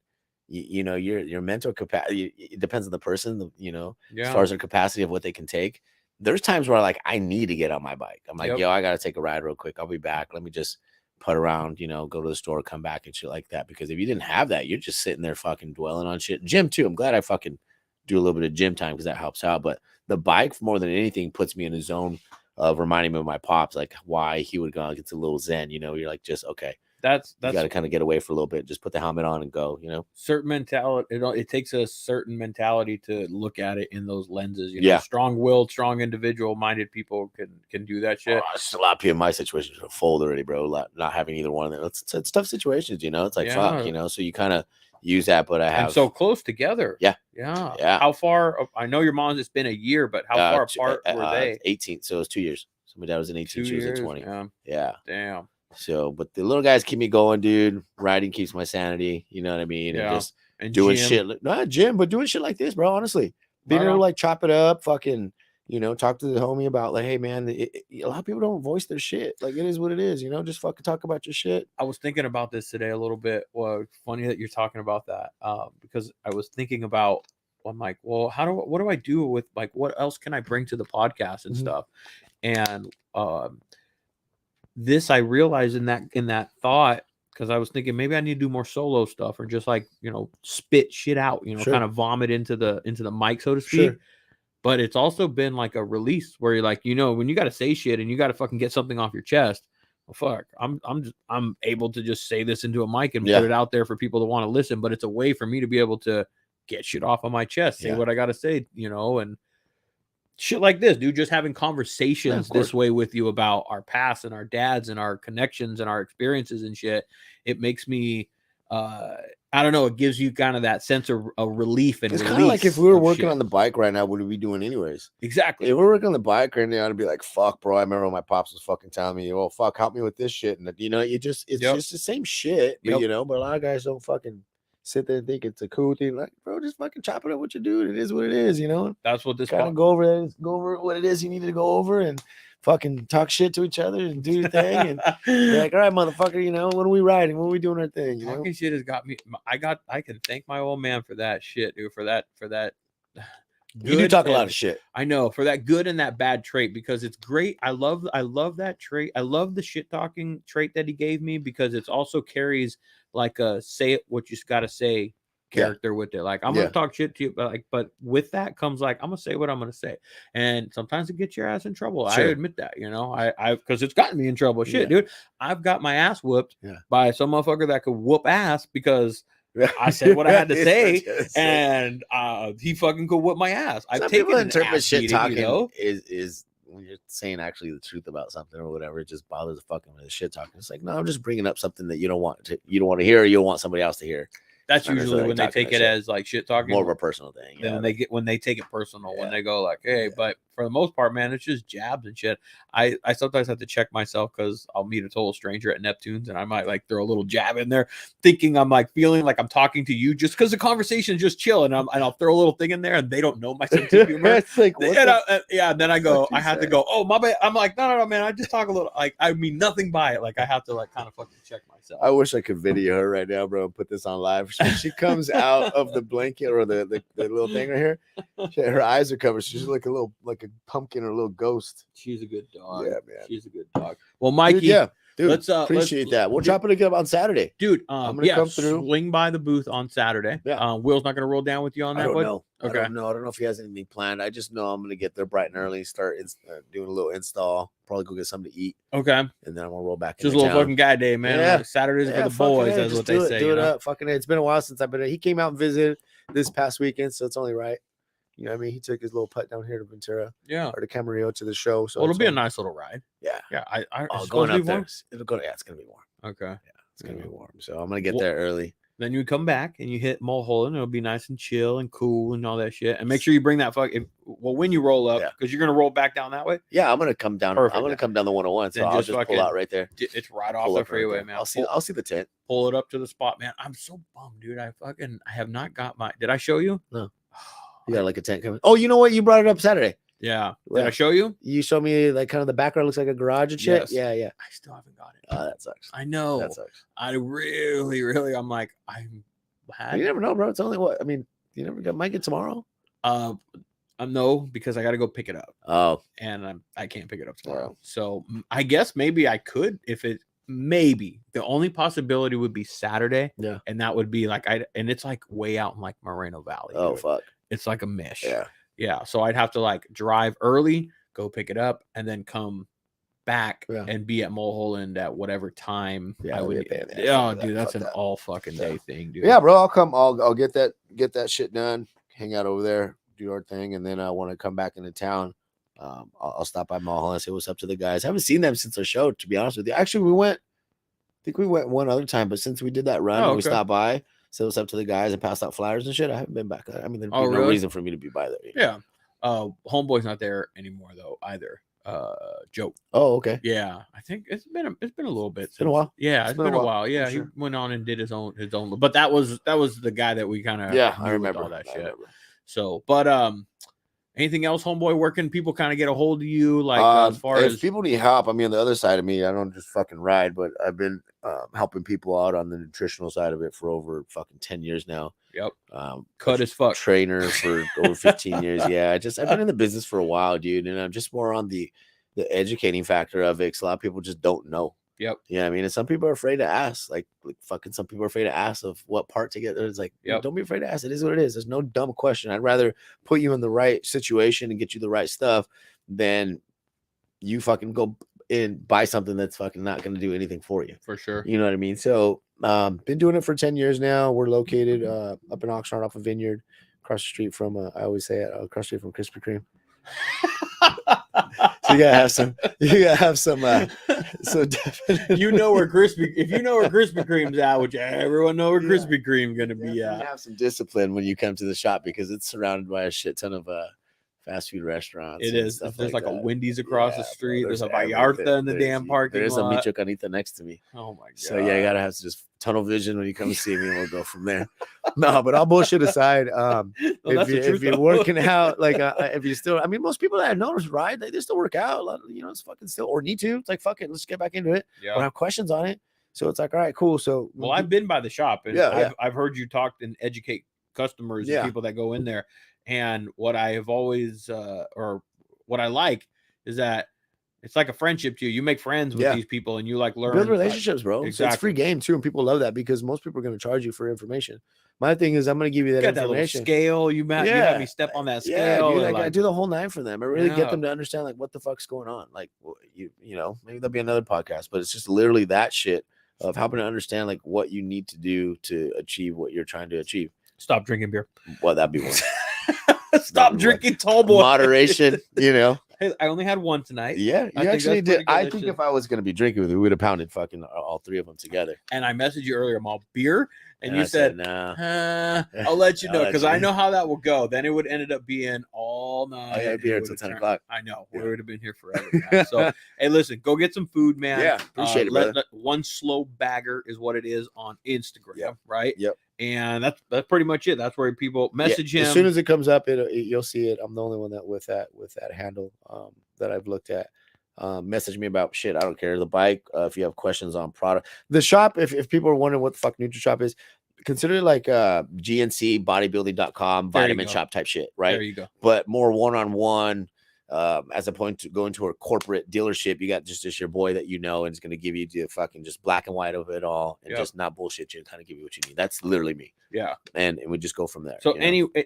you know, your mental capacity, it depends on the person, you know, as far as their capacity of what they can take. There's times where like I need to get on my bike. I'm like, yo, I gotta take a ride real quick. I'll be back. Let me just put around, you know, go to the store, come back and shit like that. Because if you didn't have that, you're just sitting there fucking dwelling on shit. Gym too. I'm glad I fucking do a little bit of gym time because that helps out. But the bike more than anything puts me in a zone of reminding me of my pops, like why he would go and get a little zen. You know, you're like, just okay. That's you got to kind of get away for a little bit. Just put the helmet on and go. You know, certain mentality. It takes a certain mentality to look at it in those lenses. You know, strong-willed, strong individual-minded people can do that shit. A lot of people in my situation are fold already, bro. Not having either one of them. It's tough situations. You know, it's like fuck. You know, so you kind of use that. But I have and so close together. Yeah. How far? I know your mom's. It's been a year, but how far apart were they? 18. So it was 2 years. So my dad was in 18. She was in 20. Yeah. Damn. So, but the little guys keep me going, dude. Riding keeps my sanity. You know what I mean? And just doing shit. Not gym, but doing shit like this, bro. Honestly, being able to like chop it up, fucking, you know, talk to the homie about like, hey, man, a lot of people don't voice their shit. Like, it is what it is. You know, just fucking talk about your shit. I was thinking about this today a little bit. Well, funny that you're talking about that because I was thinking about. I'm like, well, what do I do with like what else can I bring to the podcast and stuff? And this I realized in that thought because I was thinking maybe I need to do more solo stuff or just like, you know, spit shit out, you know, Sure. kind of vomit into the mic, so to speak. Sure. But it's also been like a release where you're like, you know, when you got to say shit and you got to fucking get something off your chest. Well, fuck, I'm able to just say this into a mic and put it out there for people to want to listen. But it's a way for me to be able to get shit off of my chest, say what I got to say, you know, and shit like this, dude. Just having conversations this way with you about our past and our dads and our connections and our experiences and shit. It makes me, I don't know. It gives you kind of that sense of a relief and it's release. Kind of like if we were working on the bike right now, what would we be doing anyways? Exactly. If we're working on the bike right now, I'd be like, "Fuck, bro." I remember when my pops was fucking telling me, "Oh, fuck, help me with this shit," and you know, it's just the same shit. But you know, but a lot of guys don't fucking sit there and think it's a cool thing. Like, bro, just fucking chop it up with your dude. It is what it is, you know. That's what this kind of go over what it is you need to go over and fucking talk shit to each other and do your thing and be like, all right, motherfucker, you know, when are we riding? When are we doing our thing? You Talking know? shit has got me. I can thank my old man for that shit, dude. For that. You do talk a lot of shit. I know, for that good and that bad trait, because it's great. I love that trait. I love the shit talking trait that he gave me, because it's also carries like a say it what you got to say character with it. Like, I'm gonna talk shit to you, but with that comes like, I'm gonna say what I'm gonna say, and sometimes it gets your ass in trouble. Sure. I admit that, you know, I because it's gotten me in trouble. Shit, dude, I've got my ass whooped by some motherfucker that could whoop ass because I said what I had to say, and he fucking could whip my ass. I've taken an ass shit beating, talking, you know? is when you're saying actually the truth about something or whatever, it just bothers the fucking with the shit talking. It's like, no, I'm just bringing up something that you don't want to hear, or you don't want somebody else to hear. That's usually when they take it as like shit talking, more of a personal thing. Then when they take it personal, when they go like, hey, but for the most part, man, it's just jabs and shit. I sometimes have to check myself because I'll meet a total stranger at Neptune's and I might like throw a little jab in there, thinking I'm like feeling like I'm talking to you just because the conversation is just chill, and I'll throw a little thing in there and they don't know my sense of humor. It's like, and then I go, I have to go, oh my bad. I'm like, no, man, I just talk a little, like I mean nothing by it. Like I have to like kind of fucking check myself. I wish I could video her right now, bro, and put this on live. She comes out of the blanket or the little thing right here. Her eyes are covered. She's like a pumpkin or a little ghost. She's a good dog. Yeah, man. She's a good dog. Well, Mikey, dude, let's appreciate that. We'll drop it again on Saturday, dude. I'm gonna come through. Swing by the booth on Saturday. Yeah. Will's not gonna roll down with you on that. I don't know. Okay. I don't know if he has anything planned. I just know I'm gonna get there bright and early, start doing a little install. Probably go get something to eat. Okay. And then I'm gonna roll back. Just a little fucking guy day, man. Yeah. Like Saturdays for the boys, that's what they say. Do it up. Fucking it's been a while since I've been. He came out and visited this past weekend, so it's only right. You know what I mean? He took his little putt down here to Ventura. Yeah. Or to Camarillo to the show. So it'll be a nice little ride. Yeah. Yeah. Going up there. It's gonna be warm. Okay. Yeah. It's gonna be warm. So I'm gonna get there early. Then you come back and you hit Mulholland. It'll be nice and chill and cool and all that shit. And make sure you bring that when you roll up, because you're gonna roll back down that way. Yeah, I'm gonna come down. Perfect. I'm gonna come down the 101. So I'll just pull out right there. It's right off the freeway, man. I'll see the tent. Pull it up to the spot, man. I'm so bummed, dude. I have not got my. Did I show you? No. You got like a tent coming. Oh, you know what? You brought it up Saturday. Yeah. Did I show you? You showed me like kind of the background looks like a garage and shit. Yes. Yeah. I still haven't got it. Oh, that sucks. I know. That sucks. I really, I'm like, you never know, bro. It's only what I mean. You never might get tomorrow. No, because I got to go pick it up. Oh, and I can't pick it up tomorrow. So I guess maybe I could if it. Maybe the only possibility would be Saturday. Yeah, and that would be like and it's like way out in like Moreno Valley. Oh, fuck. It's like a mish. Yeah. So I'd have to like drive early, go pick it up, and then come back and be at Mulholland at whatever time I would. Oh, dude, that's an all fucking day thing, dude. Yeah, bro. I'll come. I'll get that shit done. Hang out over there, do our thing, and then I want to come back into town. I'll stop by Mulholland and say what's up to the guys. I haven't seen them since our show, to be honest with you. Actually, I think we went one other time, but since we did that run, we stopped by, said what's up to the guys, and passed out flyers and shit. I haven't been back. I mean, there's no reason for me to be by there. Yeah. Homeboy's not there anymore though either. Joe. Oh, okay. Yeah, I think it's been a little bit. It's been a while. Yeah, it's been a while. Yeah, he went on and did his own. But that was the guy that we kind of I remember all that shit. So, but anything else, homeboy? Where can people kind of get a hold of you? Like as far as people need help, I mean, on the other side of me, I don't just fucking ride, but I've been helping people out on the nutritional side of it for over fucking 10 years now. Yep. Cut as fuck. Trainer for over 15 years. Yeah, I've been in the business for a while, dude, and I'm just more on the educating factor of it. 'Cause a lot of people just don't know. Yep. Yeah, I mean, and some people are afraid to ask. Like fucking some people are afraid to ask of what part to get. It's like, don't be afraid to ask. It is what it is. There's no dumb question. I'd rather put you in the right situation and get you the right stuff than you fucking go and buy something that's fucking not going to do anything for you. For sure. You know what I mean? So been doing it for 10 years now. We're located up in Oxnard off a Vineyard, across the street from I always say it, across the street from Krispy Kreme. So you gotta have some so definitely. You know where Krispy, if you know where Krispy Kreme's at, which everyone know where Krispy Kreme gonna be at. Have some discipline when you come to the shop because it's surrounded by a shit ton of fast food restaurants. It is. There's like a Wendy's across the street. There's a Vallarta in the damn parking lot. There's a Micho Canita next to me. Oh my god. So yeah, you gotta have to just tunnel vision when you come see me, and we'll go from there. No, but all bullshit aside, if you're working out, like if you still, I mean, most people that I noticed, right, they still work out. A lot of, it's fucking still, or need to. It's like fuck it, let's get back into it. Yeah. Or have questions on it. So it's like, all right, cool. So well, I've been by the shop, and I've heard you talk and educate customers and people that go in there. And what I have always, or what I like, is that it's like a friendship to you. You make friends with these people, and you like learn, build relationships, bro. Exactly. So it's free game too, and people love that because most people are going to charge you for information. My thing is, I'm going to give you that information. That scale, you have me step on that scale. Dude, I do the whole 9 for them. I really get them to understand like what the fuck's going on. Like you know, maybe there'll be another podcast, but it's just literally that shit of helping to understand like what you need to do to achieve what you're trying to achieve. Stop drinking beer. Well, that'd be one. Stop drinking tall boy. Moderation, Hey, I only had one tonight. Yeah, you actually did. I think if I was going to be drinking with you, we would have pounded fucking all 3 of them together. And I messaged you earlier, I'm all beer. And you said, nah. I'll let you know, because I know how that will go. Then it would ended up being all night. Oh, yeah, I'd be here until 10 o'clock. I know. We would have been here forever, man. So, hey, listen, go get some food, man. Yeah, appreciate it, brother. One Slow Bagger is what it is on Instagram, right? Yep. And that's pretty much it. That's where people message him. As soon as it comes up, you'll see it. I'm the only one that with that handle that I've looked at. Message me about shit. I don't care. The bike. If you have questions on product, the shop. If people are wondering what the fuck NutriShop is, consider it like GNC bodybuilding.com vitamin shop type shit, right? There you go. But more one-on-one. As opposed to going to a corporate dealership, you got just your boy that and it's going to give you the fucking just black and white of it all and just not bullshit you and kind of give you what you need. That's literally me. Yeah. And we just go from there. So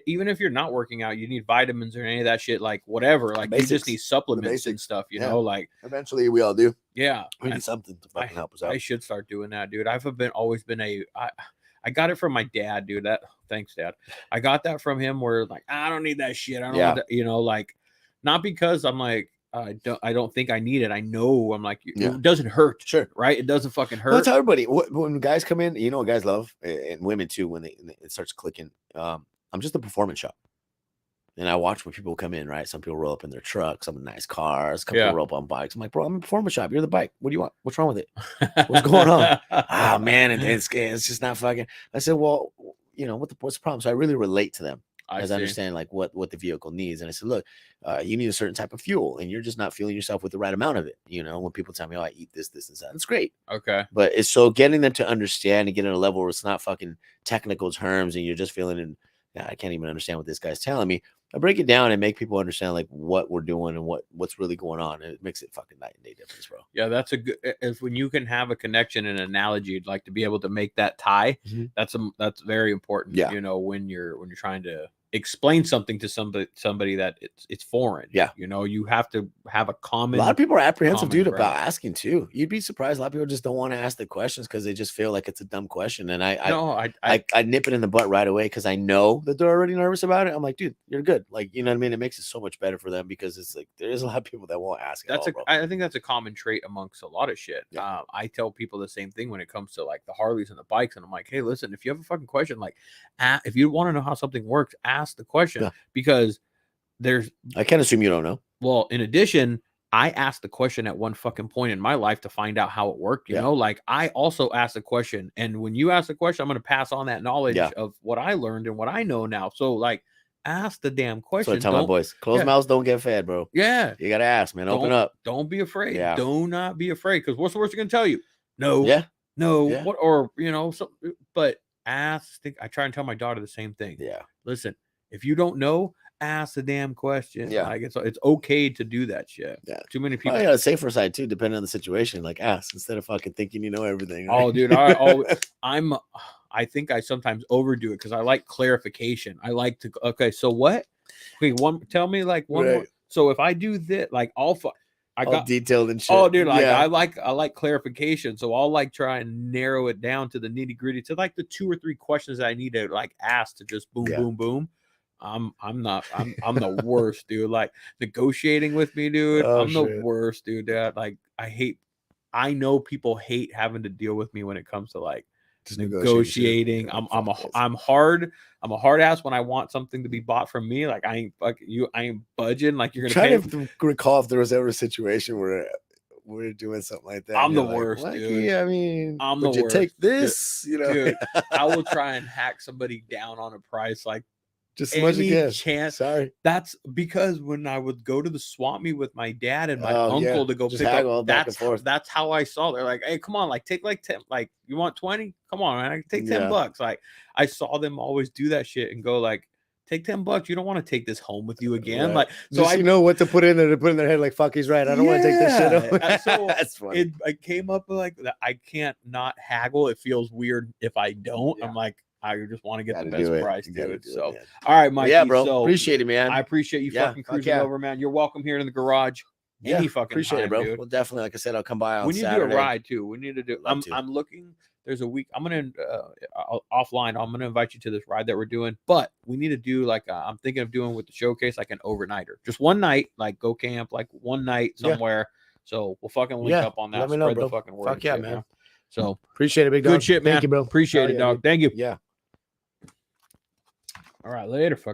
even if you're not working out, you need vitamins or any of that shit, like whatever, like you just need supplements and stuff, you know, like eventually we all do. Yeah. We need something to fucking help us out. I should start doing that, dude. I've always been I got it from my dad, dude. Thanks, Dad. I got that from him where like, I don't need that shit. I don't want that, like, not because I'm like, I don't think I need it. I know I'm like, it doesn't hurt. Sure. Right. It doesn't fucking hurt. Well, tell everybody when guys come in, what guys love, and women too, when it starts clicking. I'm just a performance shop. And I watch when people come in, right? Some people roll up in their trucks, some nice cars, some people roll up on bikes. I'm like, bro, I'm a performance shop. You're the bike. What do you want? What's wrong with it? What's going on? Oh man, it's just not fucking. I said, well, what's the problem? So I really relate to them. I understand like what the vehicle needs. And I said, look, you need a certain type of fuel and you're just not fueling yourself with the right amount of it. When people tell me, oh, I eat this, and that, it's great. Okay. But it's so getting them to understand and get at a level where it's not fucking technical terms and you're just feeling I can't even understand what this guy's telling me. I break it down and make people understand like what we're doing and what's really going on. And it makes it fucking night and day difference, bro. Yeah, that's a good, if when you can have a connection and analogy, you'd like to be able to make that tie. Mm-hmm. That's very important. Yeah. When you're trying to explain something to somebody that it's foreign. Yeah. You have to have a common. A lot of people are apprehensive, dude, about asking too. You'd be surprised. A lot of people just don't want to ask the questions because they just feel like it's a dumb question. And I nip it in the butt right away because I know that they're already nervous about it. I'm like, dude, you're good. Like, you know what I mean? It makes it so much better for them because it's like there is a lot of people that won't ask. I think that's a common trait amongst a lot of shit. Yeah. I tell people the same thing when it comes to like the Harleys and the bikes, and I'm like, hey, listen, if you have a fucking question, like, if you want to know how something works, ask the question. Yeah. Because I can't assume you don't know. Well, in addition, I asked the question at one fucking point in my life to find out how it worked. You know, like I also asked the question, and when you ask the question, I'm going to pass on that knowledge of what I learned and what I know now. So like, ask the damn question. So I tell my boys, closed mouths don't get fed, bro. Yeah. You got to ask, man. Open up. Don't be afraid. Yeah. Do not be afraid. Because what's the worst they're going to tell you? No. Yeah. No. Yeah. What, or, but ask. I try and tell my daughter the same thing. Yeah. Listen, if you don't know, ask the damn question. Yeah. Like it's okay to do that shit. Yeah. Too many people. Probably on the safer side too, depending on the situation. Like ask instead of fucking thinking you know everything. Right? Oh, dude, I think I sometimes overdo it because I like clarification. I like to. Okay, so what? Wait, tell me like one more. So if I do this, like I got detailed and shit. Oh, dude, like I like clarification. So I'll like try and narrow it down to the nitty gritty to like the 2 or 3 questions that I need to like ask to just boom, boom, boom. I'm the worst, dude. Like negotiating with me, dude. I'm the worst, dude. Like I know people hate having to deal with me when it comes to like just negotiating. I'm a hard ass when I want something to be bought from me. Like I ain't budging. Like you're gonna to recall if there was ever a situation where we're doing something like that. I'm the worst, dude. I mean, I'm the worst. Take this, you know, dude. I will try and hack somebody down on a price like just as much as chance. Sorry. That's because when I would go to the swap meet with my dad and my uncle to go just pick up, that's how I saw. They're like, hey, come on, like take like 10, like you want 20? Come on, man, I can take $10. Like I saw them always do that shit and go like, take $10. You don't want to take this home with you again. Like so I know what to put in there to put in their head. Like fuck, he's right. I don't want to take this shit home. So that's funny. It came up like I can't not haggle. It feels weird if I don't. I'm like, I just want to get the best price, dude. So, all right, Mikey. Yeah, bro. So Appreciate it, man. I appreciate you fucking cruising over, man. You're welcome here in the garage. Any fucking appreciate time, it, bro. Dude. Well, definitely, like I said, I'll come by on We need Saturday. to do a ride too. We need to do. I'm looking. There's a week. I'm gonna offline. I'm gonna invite you to this ride that we're doing. But we need to do like I'm thinking of doing with the showcase like an overnighter, just one night, like go camp, like one night somewhere. So we'll fucking link up on that. Let me know, bro. The fucking word. Fuck yeah, man. So appreciate it, big dog. Good shit, man. Thank you, bro. Appreciate it, dog. Dude. Thank you. Yeah. All right, later, fucker.